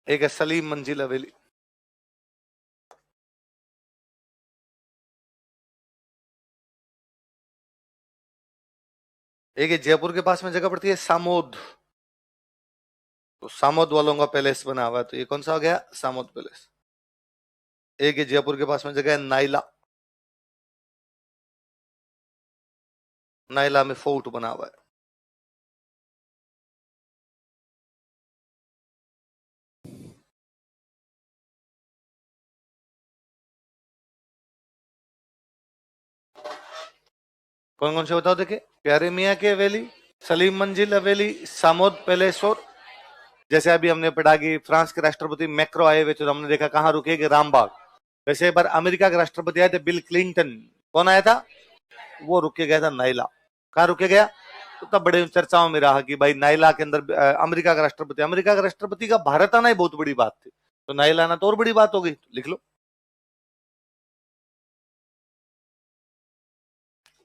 एक है सलीम मंजिल हवेली। एक है जयपुर के पास में जगह पड़ती है सामोद, तो सामोद वालों का पैलेस बना हुआ है, तो ये कौन सा हो गया? सामोद पैलेस। एक है जयपुर के पास में जगह है नाइला। नाइला में फोर्ट बना हुआ है। कौन कौन से बताओ देखे? प्यारे मियाँ की हवेली, सलीम मंजिल हवेली, सामोद पैलेस, और जैसे अभी हमने पढ़ा कि फ्रांस के राष्ट्रपति मैक्रो आए हुए थे, तो हमने देखा कहाँ रुके? रामबाग। वैसे एक बार अमेरिका के राष्ट्रपति आए थे, बिल क्लिंटन। कौन आया था? वो रुक के गया था नाइला। कहाँ रुक के गया? तो तब बड़े चर्चाओं में रहा कि भाई नाइला के अंदर अमेरिका का राष्ट्रपति, अमेरिका का राष्ट्रपति का भारत आना ही बहुत बड़ी बात थी, तो नाइला आना तो और बड़ी बात हो गई। लिख लो,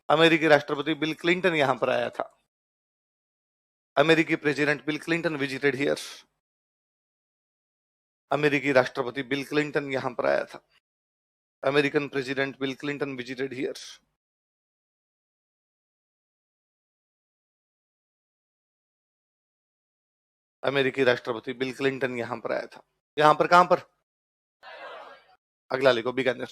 अमेरिकी राष्ट्रपति बिल क्लिंटन यहां पर आया था। अमेरिकी president bill Clinton visited here. अमेरिकी राष्ट्रपति बिल क्लिंटन यहां पर आया था। American president bill Clinton visited here. अमेरिकी राष्ट्रपति बिल क्लिंटन यहां पर आया था। यहां पर कहां पर? अगला लिखो, बीकानेर।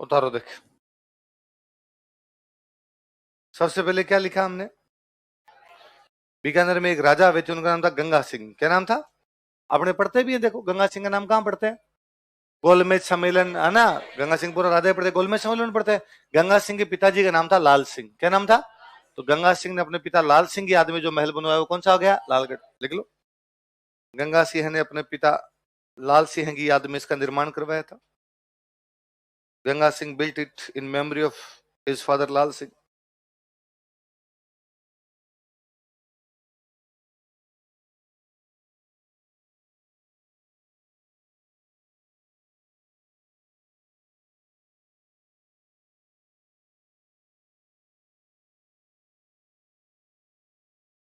उतारो देख। सबसे पहले क्या लिखा हमने, बीकानेर में एक राजा हुए थे, उनका नाम था गंगा सिंह। क्या नाम था? आपने पढ़ते भी है, देखो गंगा सिंह का नाम कहां पढ़ते हैं? गोलमेज सम्मेलन, है ना? गंगा सिंह पूरा राजा पढ़ते, गोलमेज सम्मेलन पढ़ते हैं। गंगा सिंह के पिताजी का नाम था लाल सिंह। क्या नाम था? तो गंगा सिंह ने अपने पिता लाल सिंह की याद में जो महल बनवाया वो कौन सा हो गया? लालगढ़। लिख लो, गंगा सिंह ने अपने पिता लाल सिंह की याद में इसका निर्माण करवाया था। Ganga Singh built it in memory of his father Lal Singh.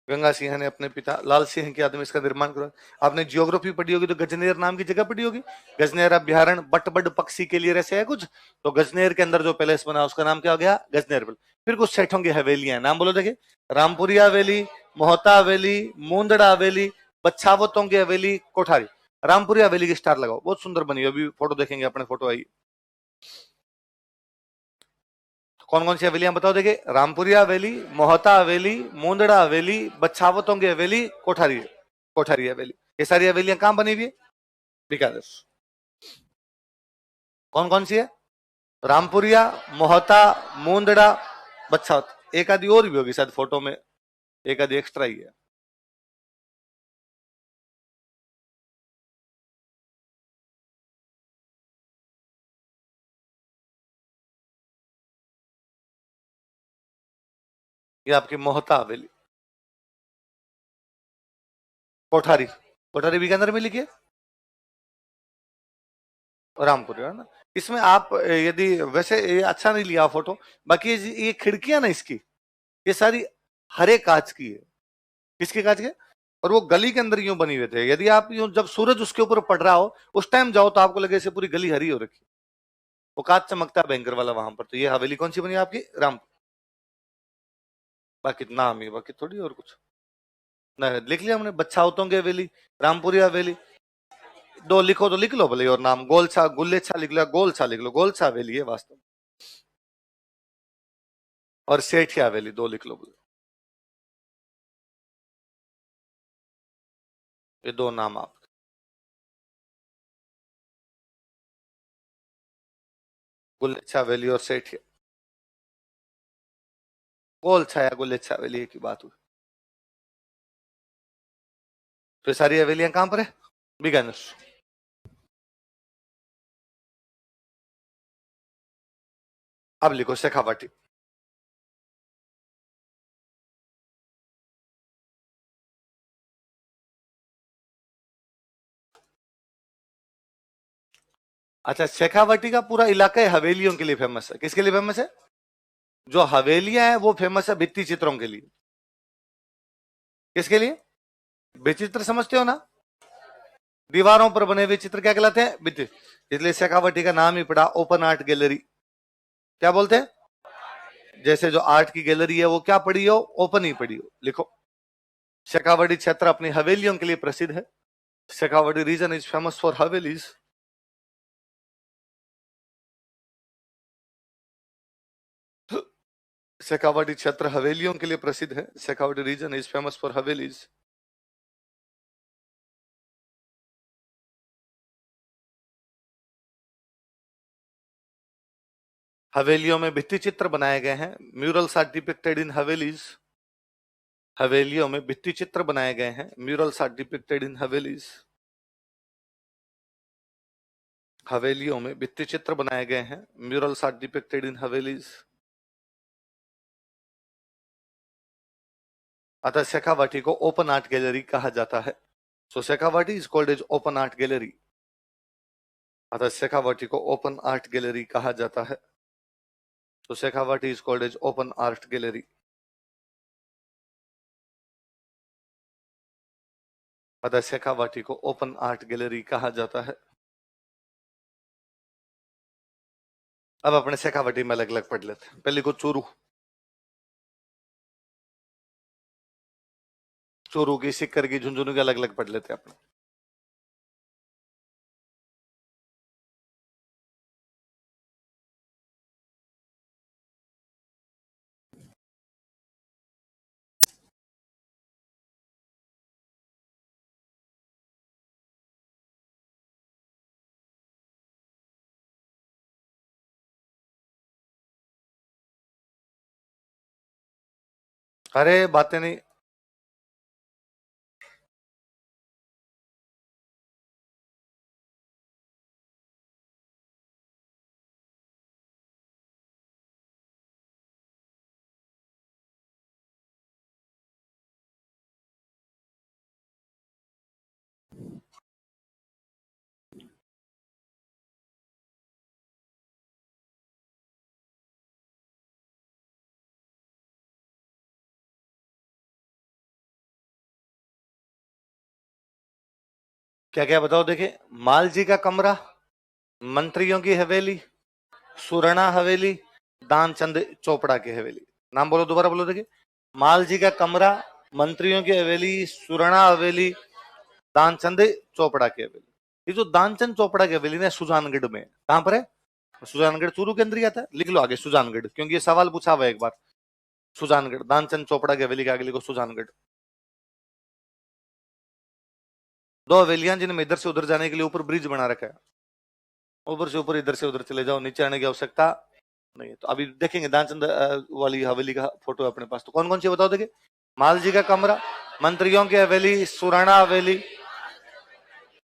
Ganga Singh ने अपने पिता लाल सिंह की याद में इसका निर्माण करा। आपने जियोग्राफी पढ़ी होगी तो गजनेर नाम की जगह पढ़ी होगी। गजनेर अभ्यारण बट पक्षी के लिए रहसे है कुछ, तो गजनेर के अंदर जो पैलेस बना उसका नाम क्या हो गया? गजनेर पैलेस। फिर कुछ सेठों की हवेलियां, नाम बोलो देखिए। रामपुरी हवेली, मोहता हवेली, मुंदड़ा हवेली, बच्छावतों की हवेली, कोठारी। रामपुरी हवेली की स्टार लगाओ, बहुत सुंदर बनी है, अभी फोटो देखेंगे अपने, फोटो आई। कौन कौन सी हवेलियां बताओ देखिए? रामपुरिया हवेली, मोहता हवेली, मुंदड़ा हवेली, बच्छावतों की हवेली, कोठारी, कोठारी हवेली। ये सारी हवेलियां कहां बनी हुई है? बीकानेर। कौन कौन सी है? रामपुरिया, मोहता, मुंदड़ा, बच्छावत। एक आदि और भी होगी शायद फोटो में, एक आदि एक्स्ट्रा ही है। ये आपकी मोहता हवेली। कोठारी, कोठारी बीकानेर में लिखिए। रामपुरी है ना। इसमें आप यदि वैसे ये अच्छा नहीं लिया फोटो, बाकी ये खिड़कियां ना इसकी, ये सारी हरे कांच की है। किसके कांच के? और वो गली के अंदर यूं बनी हुए थे, यदि आप यूं जब सूरज उसके ऊपर पड़ रहा हो उस टाइम जाओ तो आपको लगे ऐसे पूरी गली हरी हो रखी। वो कांच चमकता है भयंकर वाला वहां पर। तो ये हवेली कौन सी बनी आपकी? राम। बाकी नाम ही, बाकी थोड़ी और कुछ नहीं। लिख लिया हमने, बच्छावतों की हवेली, रामपुरी हवेली। दो लिखो तो लिख लो भले, और नाम गोलछा, गुल्लेछा लिख लो, गोलछा लिख लो, गोलछा हवेली है वास्तव में। और सेठिया हवेली दो लिख लो भले। ये दो नाम आप, गुल्लेछा हवेली और सेठिया। गोलछा या गुल्लेछा हवेली की बात हुई। तो ये सारी हवेलियां कहां पर है? बीकानेर। अब लिखो शेखावाटी। अच्छा, शेखावाटी का पूरा इलाका है हवेलियों के लिए फेमस है। किसके लिए फेमस है? जो हवेलियां हैं वो फेमस है भित्ति चित्रों के लिए। किसके लिए? भित्ति चित्र समझते हो ना? दीवारों पर बने हुए चित्र क्या कहलाते हैं? भित्ति। इसलिए शेखावाटी का नाम ही पड़ा ओपन आर्ट गैलरी। क्या बोलते हैं? जैसे जो आर्ट की गैलरी है वो क्या पड़ी हो? ओपन ही पड़ी हो। लिखो, शेखावाटी क्षेत्र अपनी हवेलियों के लिए प्रसिद्ध है। Shekhawati region is famous for havelis. Shekhawati क्षेत्र हवेलियों के लिए प्रसिद्ध है। Shekhawati region is famous for havelis. हवेलियों में भित्ति चित्र बनाए गए हैं। Murals are depicted in havelis. हवेलियों में भित्ति चित्र बनाए गए हैं। Murals are depicted in havelis. हवेलियों में भित्ति चित्र बनाए गए हैं। Murals are depicted in havelis. अतः शेखावाटी को ओपन आर्ट गैलरी कहा जाता है। So Shekhawati is called as open art gallery. अतः शेखावाटी को ओपन आर्ट गैलरी कहा जाता है। तो Shekhawati is called as open art gallery. अतः शेखावाटी को ओपन आर्ट गैलरी कहा जाता है। अब अपने शेखावाटी में अलग अलग पढ़ लेते हैं। पहले को चूरू। चूरू की, सिक्कर की, झुंझुनू की अलग अलग पढ़ लेते हैं अपने। अरे बातें नहीं। क्या क्या बताओ, देखिए। माल जी का कमरा, मंत्रियों की हवेली, सुरणा हवेली, दानचंद चोपड़ा की हवेली। नाम बोलो, दोबारा बोलो, देखिए। माल जी का कमरा, मंत्रियों की हवेली, सुरणा हवेली, दानचंद चोपड़ा की हवेली। ये जो दानचंद चोपड़ा की हवेली ना, सुजानगढ़ में। कहां पर है? सुजानगढ़ चूरू के अंदर ही आता है। लिख लो आगे सुजानगढ़, क्योंकि ये सवाल पूछा हुआ है एक बार। सुजानगढ़, दानचंद चोपड़ा की हवेली के आगे लिखो सुजानगढ़। दो हवेलियां जिनमें इधर से उधर जाने के लिए ऊपर ब्रिज बना रखा है। ऊपर से ऊपर, इधर से उधर चले जाओ, नीचे आने की आवश्यकता नहीं है। तो अभी देखेंगे दानचंद वाली हवेली का फोटो है अपने पास। तो कौन कौन सी बताओ, देखिए। माल जी का कमरा, मंत्रियों की हवेली, सुराणा हवेली,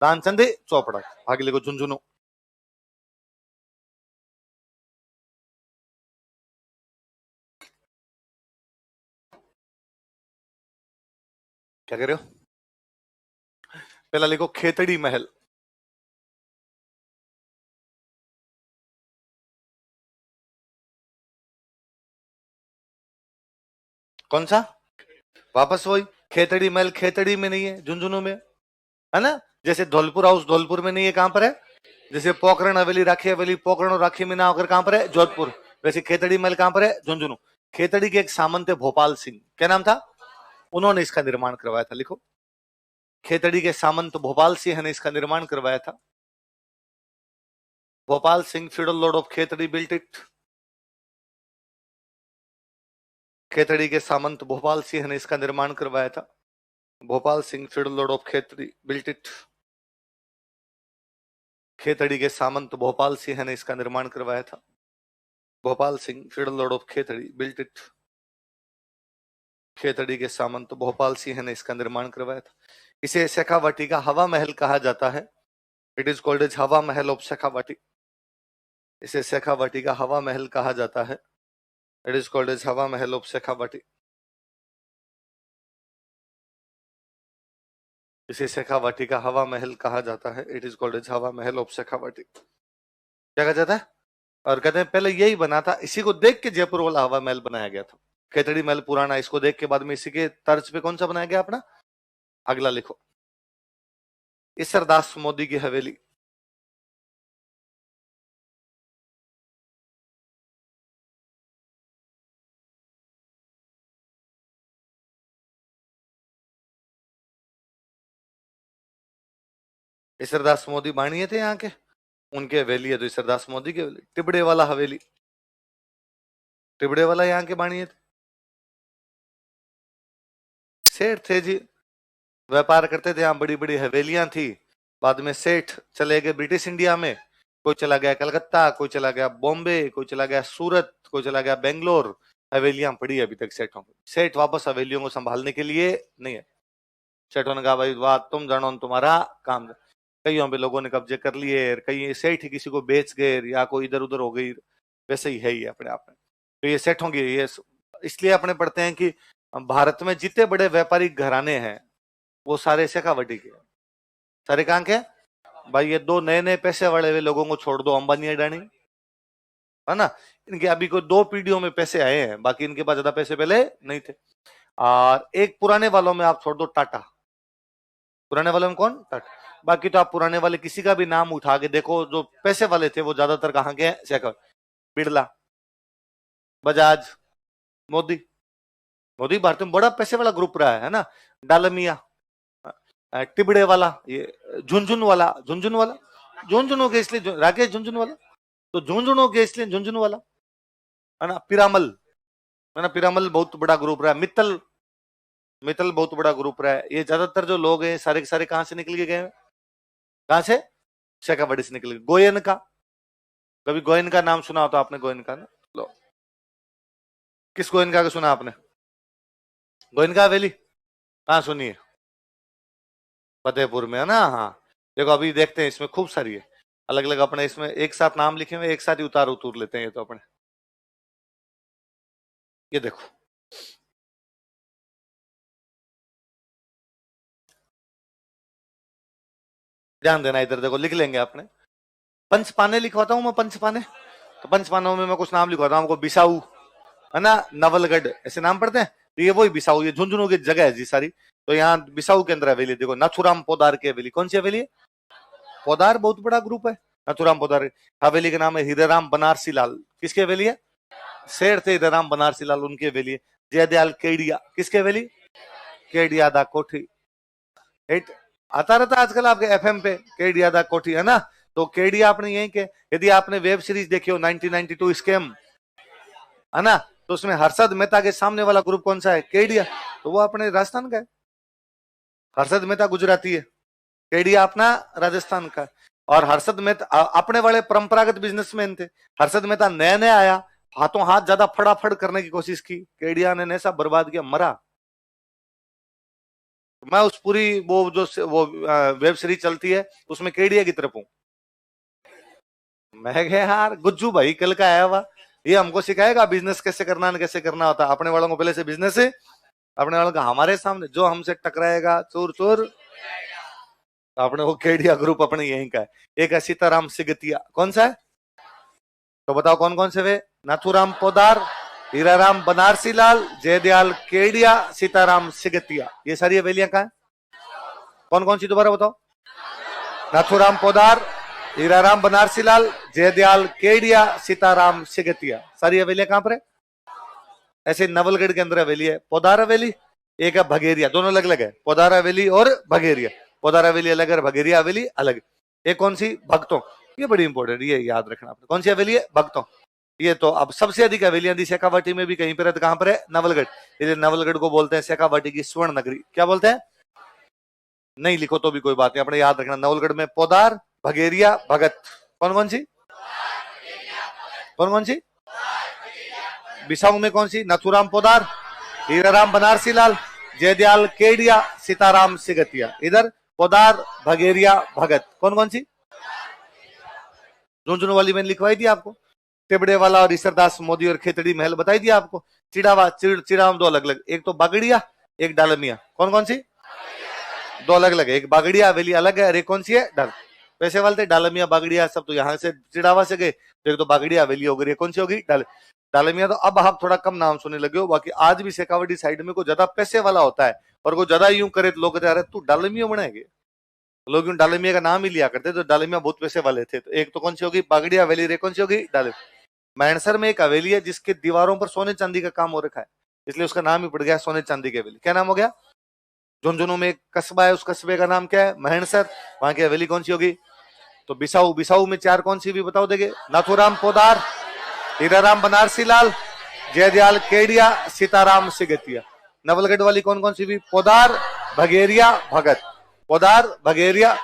दानचंद चौपड़ा। आगे लिखो झुंझुनू। क्या कह रहे हो? पहला लिखो खेतड़ी महल। कौन सा? वापस वही। खेतड़ी महल खेतड़ी में नहीं है, झुंझुनू में है ना। जैसे धौलपुर हाउस धौलपुर में नहीं है, कहां पर है? जैसे पोखरण हवेली, राखी हवेली, पोखरण और राखी में ना होकर कहां पर है? जोधपुर। वैसे खेतड़ी महल कहां पर है? झुंझुनू। खेतड़ी के एक सामंत है भोपाल सिंह, क्या नाम था? उन्होंने इसका निर्माण करवाया था, लिखो। खेतड़ी के सामंत भोपाल सिंह ने इसका निर्माण करवाया था। Bhopal Singh, feudal Lord of Khetri, built it. Khetri के सामंत भोपाल सिंह ने इसका निर्माण करवाया था। Bhopal Singh, feudal Lord of Khetri, built it. Khetri के सामंत भोपाल सिंह ने इसका निर्माण करवाया था। Bhopal Singh, feudal Lord of Khetri, built it. Khetri के सामंत भोपाल सिंह ने इसका निर्माण करवाया था। इसे शेखावाटी का हवा महल कहा जाता है। इट इज कॉल्ड एज हवा महल ऑफ शेखावाटी। इसे शेखावाटी का हवा महल कहा जाता है। इट इज कॉल्ड एज हवा महल ऑफ शेखावाटी। इसे शेखावाटी का हवा महल कहा जाता है। इट इज कॉल्ड एज हवा महल ऑफ शेखावाटी। क्या कहा जाता है? और कहते हैं पहले यही बना था, इसी को देख के जयपुर वाला हवा महल बनाया गया था। खेतड़ी महल पुराना, इसको देख के बाद में इसी के तर्ज पे कौन सा बनाया गया अपना? अगला लिखो, इसरदास मोदी की हवेली। इसरदास मोदी बाणिए थे यहाँ के, उनके हवेली है तो इसरदास मोदी की हवेली। टिबड़े वाला हवेली, टिबड़े वाला यहाँ के बाणिए थे, सेठ थे जी, व्यापार करते थे, यहाँ बड़ी बड़ी हवेलियां थी। बाद में सेठ चले गए ब्रिटिश इंडिया में। कोई चला गया कलकत्ता, कोई चला गया बॉम्बे, कोई चला गया सूरत, कोई चला गया बेंगलोर। हवेलियां पड़ी अभी तक सेठों को। सेठ वापस हवेलियों को संभालने के लिए नहीं है। सेठों ने कहा भाई बात तुम जानो, तुम्हारा काम। कईयों पे लोगों ने कब्जे कर लिए, कई सेठ ही किसी को बेच गए, या कोई इधर उधर हो गई। वैसे ही है ही अपने आप में। तो ये सेठों की ये, इसलिए अपने पढ़ते हैं कि भारत में जितने बड़े व्यापारिक घराने हैं वो सारे शेखावटी के। सारे कहां के? भाई ये दो नए नए पैसे वाले हुए लोगों को छोड़ दो, अंबानी अडानी, है ना। इनके अभी कोई 2 पीढ़ियों में पैसे आए हैं, बाकी इनके पास ज्यादा पैसे पहले नहीं थे। और एक पुराने वालों में आप छोड़ दो टाटा। पुराने वालों में कौन? टाटा। बाकी तो आप पुराने वाले किसी का भी नाम उठा के देखो, जो पैसे वाले थे वो ज्यादातर कहाँ के हैं? शेखावटी। बिरला, बजाज, मोदी। मोदी भारत में बड़ा पैसे वाला ग्रुप रहा है ना। डालमिया, टिबड़े वाला, ये झुंझुन वाला, झुंझुन वाला, झुंझुनू के इसलिए राकेश झुंझुन वाला, तो झुंझुनू के इसलिए झुंझुन वाला, है ना। पिरामल, है ना, पिरामल बहुत बड़ा ग्रुप रहा है। मित्तल, मित्तल बहुत बड़ा ग्रुप रहा है। ये ज्यादातर जो लोग हैं सारे के सारे कहां से निकल के गए हैं? कहां से? शेखावाटी से निकल गए। गोयन का, कभी गोयन का नाम सुना हो तो आपने? गोयन का ना, लो, किस गोयन का सुना आपने? गोयनका हवेली हाँ सुनिए, फतेहपुर में है ना। हाँ देखो अभी देखते हैं, इसमें खूब सारी है अलग अलग, अपने इसमें एक साथ नाम लिखे हुए, एक साथ ही उतार उतूर लेते हैं ये तो अपने। ये देखो, ध्यान देना इधर, देखो लिख लेंगे आपने। पंचपाने लिखवाता हूँ मैं, पंचपाने। तो पंचपानों में मैं कुछ नाम लिखवाता हूँ आपको, बिसाऊ है ना, नवलगढ़, ऐसे नाम पढ़ते हैं। तो ये वही बिसाऊ, ये झुंझुनू की जगह है जी सारी। तो यहाँ बिसाऊ के अंदर हवेली देखो, नाथुराम पोदार की हवेली। कौन सी हवेली है? पोदार बहुत बड़ा ग्रुप है। नाथुराम पोदार हवेली का नाम है। हीराराम बनारसी लाल, किसकी हवेली है? शेर थे हीराराम बनारसी लाल, उनकी हवेली है। जयदयाल केडिया, किसकी हवेली? केडिया दा कोठी। हिट आता रहता है आजकल आपके एफएम पे, केडिया दा कोठी है ना। तो केडिया आपने यही के, यदि आपने वेब सीरीज देखी हो 1992 स्कैम, है ना, तो उसमें हर्षद मेहता के सामने वाला ग्रुप कौन सा है? केडिया। तो वो अपने राजस्थान का है। हर्षद मेहता गुजराती है, केडिया अपना राजस्थान का। और हर्षद मेहता अपने वाले परंपरागत बिजनेसमैन थे। हर्षद मेहता नया नया आया, हाथों हाथ ज्यादा फटाफट करने की कोशिश की, केडिया ने ऐसा बर्बाद किया, मरा। मैं उस पूरी वो वेब सीरीज चलती है, उसमें केडिया की तरफ हूं। मैं कहा यार गुज्जू भाई कल का आया हुआ, ये हमको सिखाएगा बिजनेस कैसे करना है, कैसे करना होता है। अपने वालों को पहले से बिजनेस है, अपने वालों का हमारे सामने, जो हमसे टकराएगा चोर चोर। अपने वो केडिया ग्रुप अपने यहीं का है। एक है सीताराम सिगतिया, कौन सा है? तो बताओ कौन कौन से वे? नाथुराम पोदार, हीराराम बनारसी लाल, जयदयाल केडिया, सीताराम सिगतिया, ये सारी हवेलियां कहा है? कौन कौन सी दोबारा बताओ? नाथुराम पोदार, हीराराम बनारसी लाल, जयदयाल केडिया, सीताराम सिगतिया, सारी हवेलियां कहां पर है? ऐसे नवलगढ़ के अंदर हवेली है, पोदार हवेली। एक है भगेरिया, दोनों अलग अलग है, पोदार हवेली और भगेरिया। पोदार हवेली अलग है, भगेरिया हवेली अलग। एक कौन सी? भक्तों। ये बड़ी इंपॉर्टेंट, ये याद रखना आपने, कौन सी हवेली है? भक्तों। ये तो अब सबसे अधिक हवेलियां दी शेखावाटी में भी कहीं पर है, तो कहां पर है? नवलगढ़। इसलिए नवलगढ़ को बोलते हैं शेखावाटी की स्वर्ण नगरी। क्या बोलते हैं? नहीं लिखो तो भी कोई बात नहीं, अपने याद रखना। नवलगढ़ में पोदार, भगेरिया, भगत। कौन कौन सी? कौन कौन सी? बिसाऊ में कौन सी? नथुराम पोदार, हीराराम बनारसी लाल, जयदयाल केडिया, सीताराम सिगतिया। इधर पोदार, भगेरिया, भगत। कौन कौन सी? झुंझुनू वाली मैंने लिखवाई थी आपको। टेबड़े वाला और ईसरदास मोदी और खेतड़ी महल बताई दिया आपको। चिड़ावा चिड़ावा दो अलग अलग, एक तो बागड़िया, एक डालमिया। कौन कौन सी? दो अलग अलग है, एक बागड़िया हवेली अलग है, और एक कौन सी है? डाल। पैसे वाले थे डालमिया बागड़िया सब, तो यहाँ से चिड़ावा से गए, तो एक तो बागड़िया हवेली हो गई, कौन सी होगी? डालमिया। तो अब आप थोड़ा कम नाम सुनने लगे हो, बाकी आज भी शेखावाटी साइड में कोई ज्यादा पैसे वाला होता है और कोई ज्यादा यूं करे तो लोग कहते हैं, तू डालमिया बनाएंगे। लोग यूं डालमिया का नाम ही लिया करते, तो डालमिया बहुत पैसे वाले थे। तो एक तो कौन सी होगी? बागड़िया हवेली, रे कौन सी होगी? डालमिया। मैनसर में एक हवेली है जिसके दीवारों पर सोने चांदी का काम हो रखा है, इसलिए उसका नाम ही पड़ गया सोने चांदी की हवेली। क्या नाम हो गया? झुंझुनू में एक कस्बा है, उस कस्बे का नाम क्या है? महणसर। वहां की हवेली कौन सी होगी? तो बिसाऊ। बिसाऊ में चार कौन सी भी बताओ देंगे? नाथुराम पोदार, हीराराम बनारसी लाल, जयदयाल केडिया, सीताराम सिगतिया। नवलगढ़ वाली कौन कौन सी भी? पोदार, भगेरिया, भगत। पोदार, भगेरिया,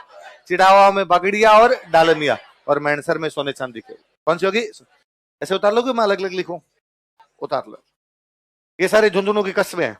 चिड़ावा में बगड़िया और डालमिया, और मैनसर में सोने चांदी के। कौन सी होगी? ऐसे उतार लोगे, मैं अलग अलग लिखूं? उतार लो। ये सारे झुंझुनू के कस्बे हैं।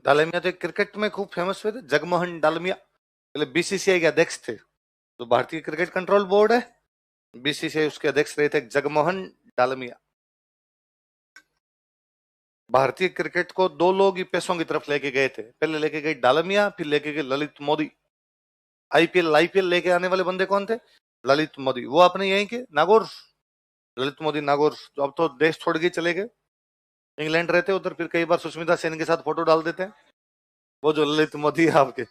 डालमिया तो क्रिकेट में खूब फेमस हुए थे, जगमोहन डालमिया पहले बीसीसीआई के अध्यक्ष थे। तो भारतीय क्रिकेट कंट्रोल बोर्ड है, बीसीसीआई उसके अध्यक्ष रहे थे जगमोहन डालमिया। भारतीय क्रिकेट को दो लोग ही पैसों की तरफ लेके गए थे, पहले लेके गए डालमिया, फिर लेके गए ललित मोदी। आईपीएल लेके आने वाले बंदे कौन थे? ललित मोदी, वो अपने यहीं के नागौर, ललित मोदी नागौर, जो अब तो देश छोड़ के चले गए, इंग्लैंड रहते उधर, फिर कई बार सुष्मिता सेन के साथ फोटो डाल देते हैं। वो जो ललित मोदी है आपके,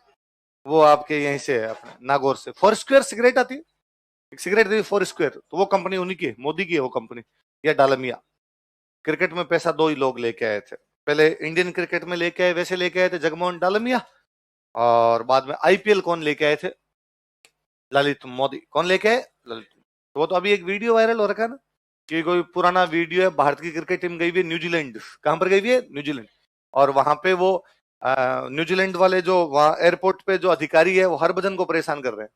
वो आपके यहीं से है, अपने नागौर से। फोर स्क्वायर सिगरेट आती है, एक सिगरेट दी फोर स्क्वायर, तो वो कंपनी उन्हीं की है, मोदी की है वो कंपनी, या डालमिया। क्रिकेट में पैसा दो ही लोग लेके आए थे, पहले इंडियन क्रिकेट में लेके आए, वैसे लेके आए थे जगमोहन डालमिया, और बाद में आईपीएल कौन लेके आए थे? ललित मोदी। कौन लेके आए? ललित। वो तो अभी एक वीडियो वायरल हो रखा है ना, कि कोई पुराना वीडियो है, भारत की क्रिकेट टीम गई हुई है न्यूजीलैंड। कहां पर गई हुई है? न्यूजीलैंड। और वहां पे वो न्यूजीलैंड वाले जो वहां एयरपोर्ट पे जो अधिकारी है, वो हरभजन को परेशान कर रहे हैं,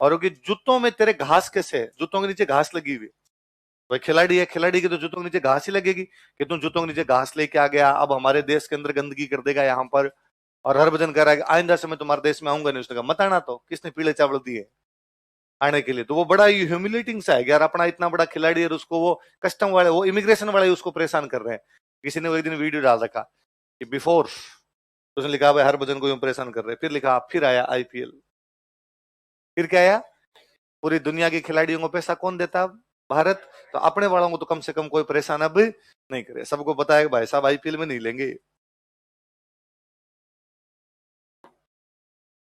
और वो कि जूतों में तेरे घास कैसे है? जूतों के नीचे घास लगी हुई है। भाई खिलाड़ी है, खिलाड़ी के तो जूतों के नीचे घास ही लगेगी, कि तुम जूतों के नीचे घास लेके आ गया, अब हमारे देश के अंदर गंदगी कर देगा यहाँ पर। और हरभजन कह रहा है कि आइंदा से मैं तुम्हारे देश में आऊंगा नहीं। उसने कहा मत आना, तो किसने पीले चावल दिए आने के लिए? तो वो बड़ा ही ह्यूमिलेटिंग सा है यार, अपना इतना बड़ा खिलाड़ी है, उसको वो कस्टम वाले, वो इमिग्रेशन वाले उसको परेशान कर रहे हैं। किसी ने वो एक दिन वीडियो डाल रखा कि बिफोर, उसने लिखा भाई हरभजन को यूं परेशान कर रहे हैं, फिर लिखा फिर आया आईपीएल। फिर क्या आया? पूरी दुनिया के खिलाड़ियों को पैसा कौन देता? भारत। तो अपने वालों को तो कम से कम कोई परेशान अब नहीं करे। सबको पता है कि भाई साहब आईपीएल में नहीं लेंगे।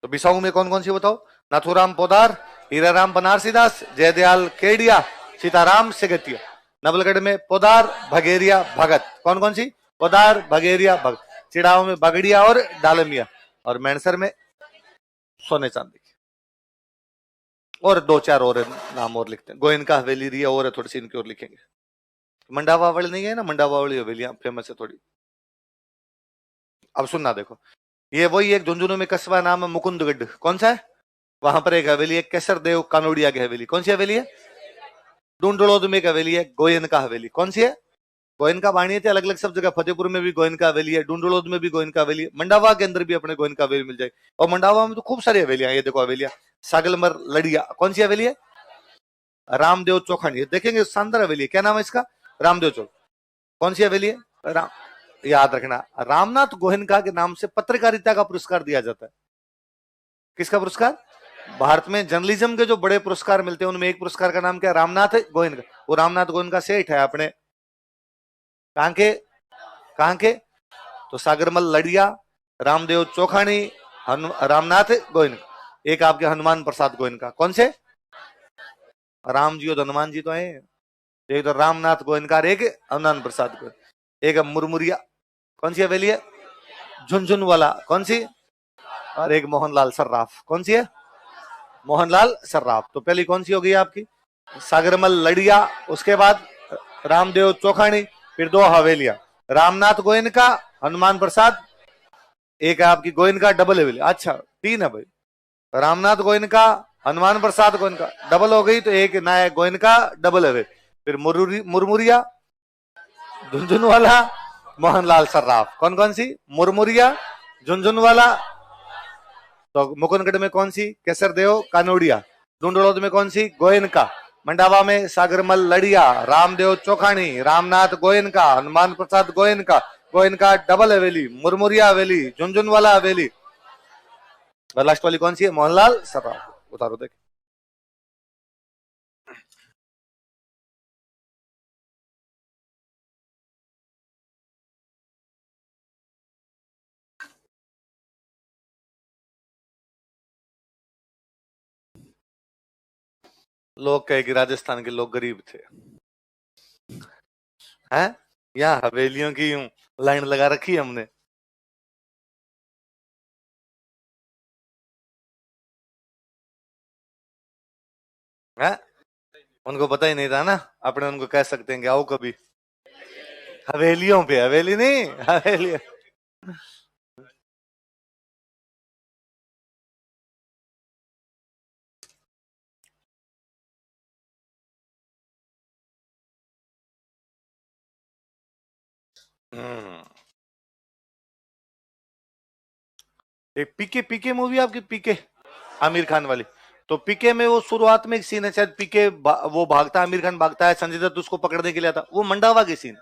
तो बिसाऊ में कौन कौन सी बताओ? नाथुराम पोदार, हीराराम बनारसीदास, जयदयाल केडिया, सीताराम सेगतिया। नवलगढ़ में पोदार, भगेरिया, भगत। कौन कौन सी? पोदार, भगेरिया, भगत। चिड़ाव में बगड़िया और डालमिया। और मैनसर में सोने चांदी। और दो चार और नाम और लिखते हैं, गोयनका हवेली रही है और है थोड़ी सी, इनकी और लिखेंगे। मंडावा वाली नहीं है ना, मंडावा वाली हवेलियां फेमस है थोड़ी। अब सुनना देखो, ये वही एक झुंझुनू में कस्बा नाम है मुकुंदगढ़। कौन सा है? वहां पर एक हवेली है केसर देव कानोड़िया की हवेली। कौन सी हवेली है? डूंडलोद में एक हवेली है गोयनका हवेली। कौन सी है? गोयनका बाणी थे अलग अलग सब जगह, फतेहपुर में भी गोयनका हवेली है, डूंडलोद में भी गोयनका हवेली है, मंडावा के अंदर भी अपने गोयनका हवेली मिल जाएगी। और मंडावा में तो खूब सारी हवेलियां, ये देखो हवेलियां, सागलमर लड़िया। कौन सी हवेली है? रामदेव चौखान। ये देखेंगे शानदार हवेली है, क्या नाम है इसका? रामदेव चौक। कौन सी हवेली है? राम, याद रखना, रामनाथ गोयनका के नाम से पत्रकारिता का पुरस्कार दिया जाता है। किसका पुरस्कार? भारत में जर्नलिज्म के जो बड़े पुरस्कार मिलते हैं, उनमें एक पुरस्कार का नाम क्या है? रामनाथ गोयनका। वो रामनाथ गोयनका सेठ है अपने, कहां के? कहां के? तो सागरमल लड़िया, रामदेव चौखानी, रामनाथ गोयनका। एक आपके हनुमान प्रसाद गोयनका। कौन से? राम जी और हनुमान जी तो है, एक तो रामनाथ गोयनका, एक हनुमान प्रसाद गोयनका। एक मुरमुरिया। कौन सी हवेली है? झुनझुन वाला। कौन सी? और एक मोहनलाल सर्राफ। कौन सी है? मोहनलाल सर्राफ। तो पहली कौन सी हो गई आपकी? सागरमल लड़िया, उसके बाद रामदेव चौखानी, फिर दो हवेलियां, रामनाथ गोयनका, हनुमान प्रसाद, एक है आपकी गोयनका डबल हवेली। अच्छा तीन है भाई, रामनाथ गोयनका, हनुमान प्रसाद गोयनका डबल हो गई, तो एक नया गोयनका डबल हवेली। फिर मुरमुरिया, झुंझुनवाला, मोहनलाल सर्राफ। कौन कौन सी? मुरमुरिया, झुंझुनवाला। तो मुकुंदगढ़ में कौन सी? केसर देव कानोड़िया। डूंडलोद में कौन सी? गोयनका। मंडावा में सागरमल लड़िया, रामदेव चौखानी, रामनाथ गोयनका, हनुमान प्रसाद गोयनका, गोयनका डबल हवेली, मुरमुरिया हवेली, झुंझुनवाला हवेली। और लास्ट वाली कौन सी है? मोहनलाल सर्राफ। उतारो देख। लोग कहे कि राजस्थान के लोग गरीब थे, हैं? यहाँ हवेलियों की यूं लाइन लगा रखी है हमने। हैं? उनको पता ही नहीं था ना, अपने उनको कह सकते हैं कि आओ कभी हवेलियों पे। हवेली नहीं, हवेली। हम्म एक पीके, पीके मूवी आपकी, पीके आमिर खान वाली। तो पीके में वो शुरुआत में एक सीन है शायद, पीके वो भागता है, आमिर खान भागता है, संजय दत्त उसको पकड़ने के लिए आता, वो मंडावा की सीन।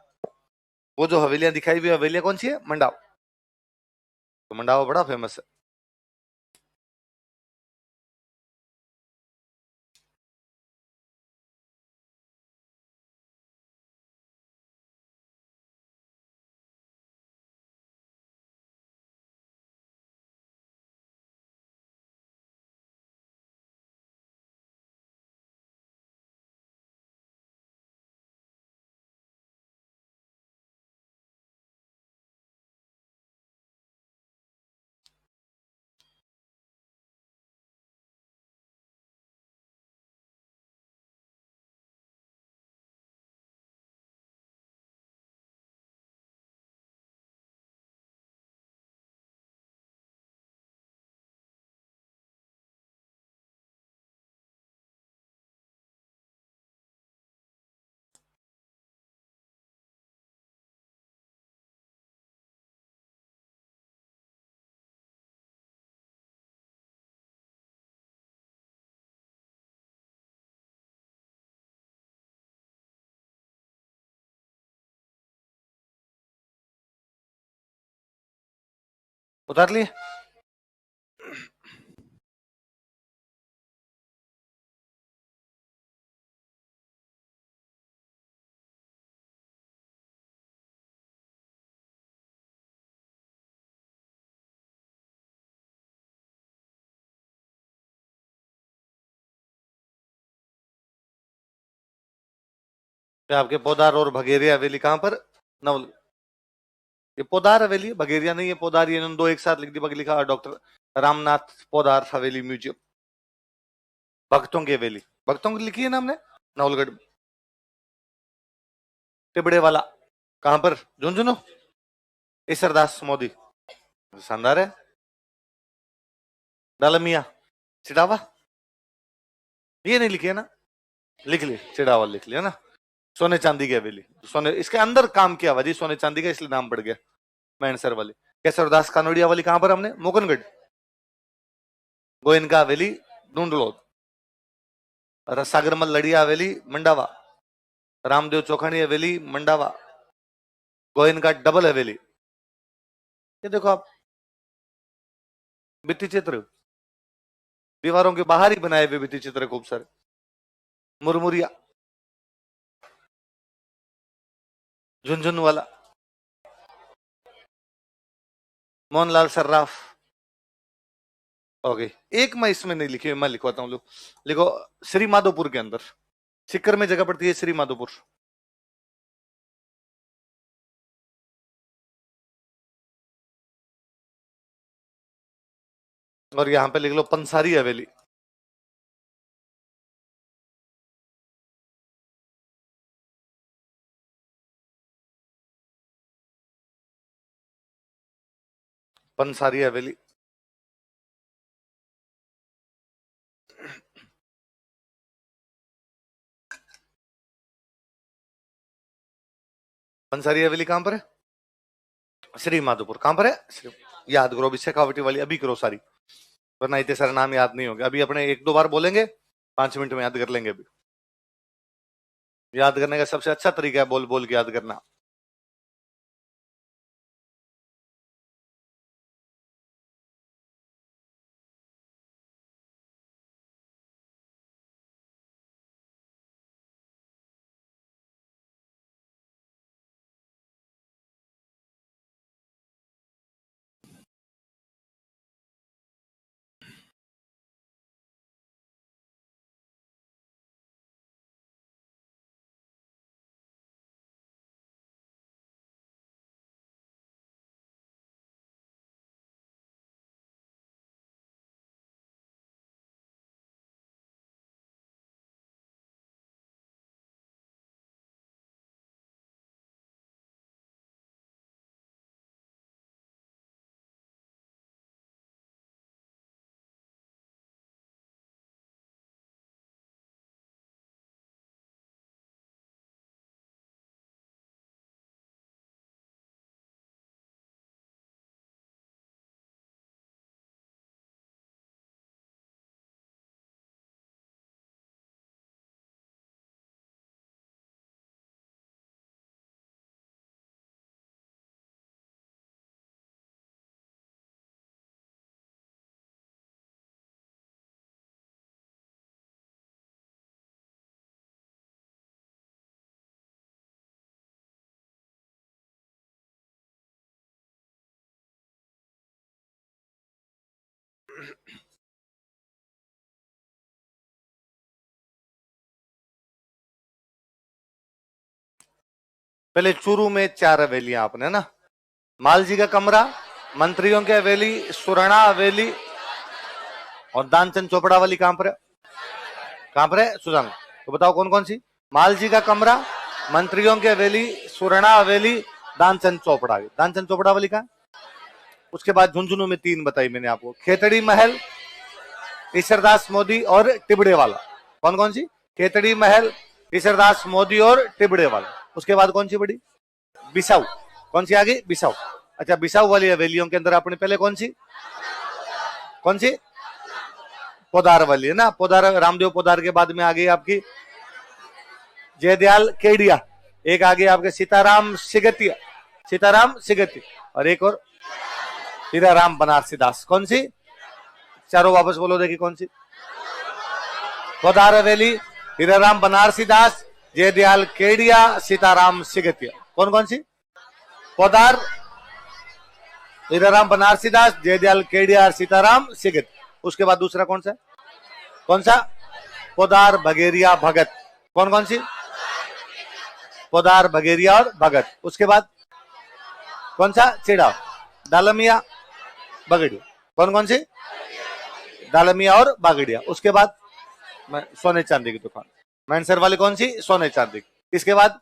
वो जो हवेलियां दिखाई हुई, हवेलियां कौन सी है? मंडावा। तो मंडावा बड़ा फेमस है। उतार लिए। क्या आपके पोदार और भगेरिया हवेली कहां पर? नवल। ये पोदार हवेली है, भगेरिया नहीं है, पोदार, ये इन्होंने दो एक साथ लिख दी, लिखा डॉक्टर रामनाथ पोदार हवेली म्यूजियम। भक्तों की हवेली, भक्तों की लिखी है ना हमने, नवलगढ़। टिबड़े वाला कहां पर? झुंझुनू। ईसरदास मोदी, शानदार है। डालमिया, चिड़ावा, ये नहीं लिखे ना? लिख लिए, चिड़ावा लिख लिया ना। सोने चांदी की हवेली, सोने इसके अंदर काम किया हुआ जी, सोने चांदी का, इसलिए नाम पड़ गया। मैनसर वाली। केसरदास कानोड़िया वाली कहां पर हमने? मोकनगढ़। गोयनका हवेली ढूंढलो। सागरमल लड़िया हवेली मंडावा। रामदेव चौखानी हवेली मंडावा। गोयनका डबल हवेली। ये देखो आप, भित्ति चित्र, दीवारों के बाहर ही बनाए हुए भित्ति चित्र खूब सारे। मुरमुरिया, झुंझुन वाला, मोहनलाल सर्राफ। ओके, एक मैं इसमें नहीं लिखी, मैं लिखवाता हूँ, लो लिखो। श्री माधोपुर के अंदर, सिक्कर में जगह पड़ती है श्री माधोपुर। और यहां पे लिख लो पंसारी हवेली। पंसारी हवेली। पंसारी हवेली कहां पर है? श्री माधोपुर कहां पर है? श्री, याद करो अभी, शेखावटी वाली अभी करो सारी, वरना इतने सारे नाम याद नहीं होंगे। अभी अपने एक दो बार बोलेंगे, 5 मिनट में याद कर लेंगे अभी। याद करने का सबसे अच्छा तरीका है बोल बोल के याद करना। पहले चूरू में 4 हवेलियां आपने ना, मालजी का कमरा, मंत्रियों की हवेली, सुरणा हवेली और दानचंद चोपड़ा वाली कहां पर है? कहां पर है सुजान? तो बताओ कौन कौन सी? मालजी का कमरा, मंत्रियों की हवेली, सुरणा हवेली, दानचंद चोपड़ा। दानचंद चोपड़ा वाली कहां? उसके बाद झुंझुनू में 3 बताई मैंने आपको, खेतड़ी महल, ईश्वरदास मोदी और टिबड़े वाला। कौन कौन सी? खेतड़ी महल, ईश्वरदास मोदी और टिबड़े वाला। उसके बाद कौन सी बड़ी? बिसाऊ। कौन सी आ गई? बिसाऊ। अच्छा, बिसाऊ वाली हवेलियों के अंदर आपने पहले कौन सी पोदार वाली है ना, पोदार, रामदेव पोदार के बाद में आ गई आपकी जयदयाल केडिया, एक आगे आपके सीताराम सिगतिया, और एक और हीराराम बनारसी दास। कौन सी? चारों वापस बोलो, देखिए कौन सी? पोदार हवेली, हीराराम बनारसी दास, जयदयाल केडिया, सीताराम सिगतिया। कौन कौन सी? पोदार, हीराराम बनारसी दास, जयदयाल केडिया और सीताराम सिगत। उसके बाद दूसरा कौन सा? पोदार, भगेरिया, भगत। कौन कौन सी? पोदार, भगेरिया और भगत। उसके बाद कौन सा? चिड़ा, डालमिया, बगड़िया। कौन कौन सी? डालमिया और बागड़िया। उसके बाद सोने चांदी की दुकान, मैनसर वाली कौन सी? सोने चांदी। इसके बाद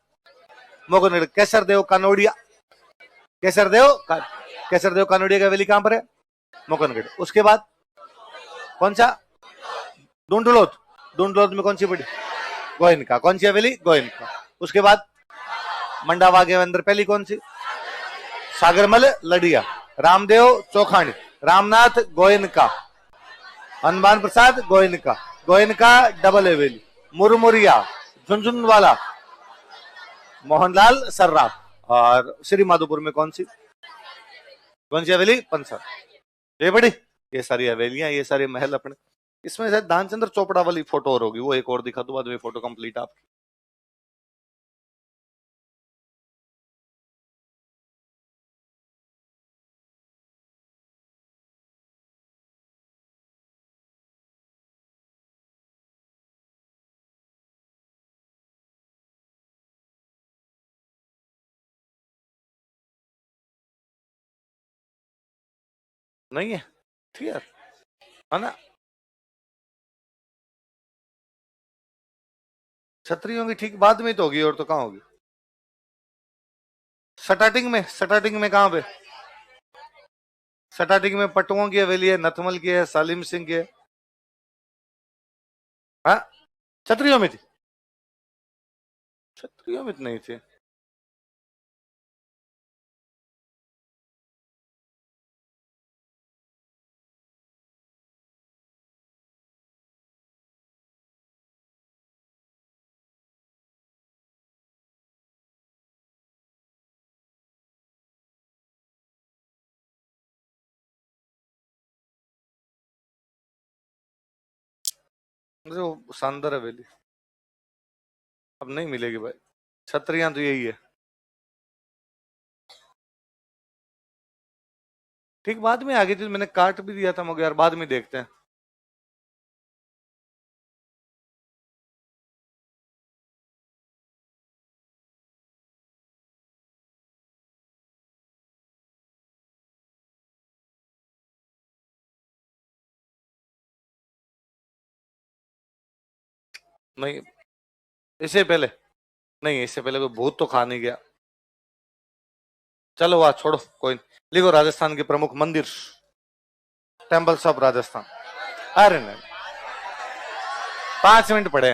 मोगनगढ़, केसरदेव कानोड़िया, केसरदेव कानोड़िया की हवेली कहां पर है? मोकनगढ़। उसके बाद कौन सा? डूंडलोत में कौन सी बड़ी? गोयनका। कौन सी हवेली? गोयनका। उसके बाद मंडावा के अंदर पहली कौन सी? सागरमल लड़िया, रामदेव चौखानी, रामनाथ गोयनका, हनुमान प्रसाद गोयनका डबल हवेली, मुरमुरिया, झुंझुनवाला, मोहनलाल सर्राफ। और श्री माधोपुर में कौन सी हवेली? पंसर। ये बड़ी, ये सारी हवेलियां, ये सारे महल अपने। इसमें शायद दानचंद्र चोपड़ा वाली फोटो और होगी, वो एक और दिखा दो बाद में, फोटो कंप्लीट आपकी। नहीं है क्लियर है ना? क्षत्रियों की ठीक बाद में तो होगी, और तो कहां होगी? स्टार्टिंग में कहां पे? स्टार्टिंग में पटुओं की हवेली है, नथमल की है, सालिम सिंह की है। हाँ, क्षत्रियों में थी? क्षत्रियों में तो नहीं थी। जो सांदर हवेली अब नहीं मिलेगी भाई, क्षत्रिया तो यही है। ठीक बाद में आ गई थी, मैंने काट भी दिया था, मगर यार बाद में देखते हैं। नहीं, इससे पहले नहीं, इससे पहले कोई भूत तो खा नहीं गया। चलो वह छोड़ो, कोई नहीं। लिखो राजस्थान के प्रमुख मंदिर, टेम्पल्स ऑफ राजस्थान। अरे नहीं, 5 मिनट पड़े।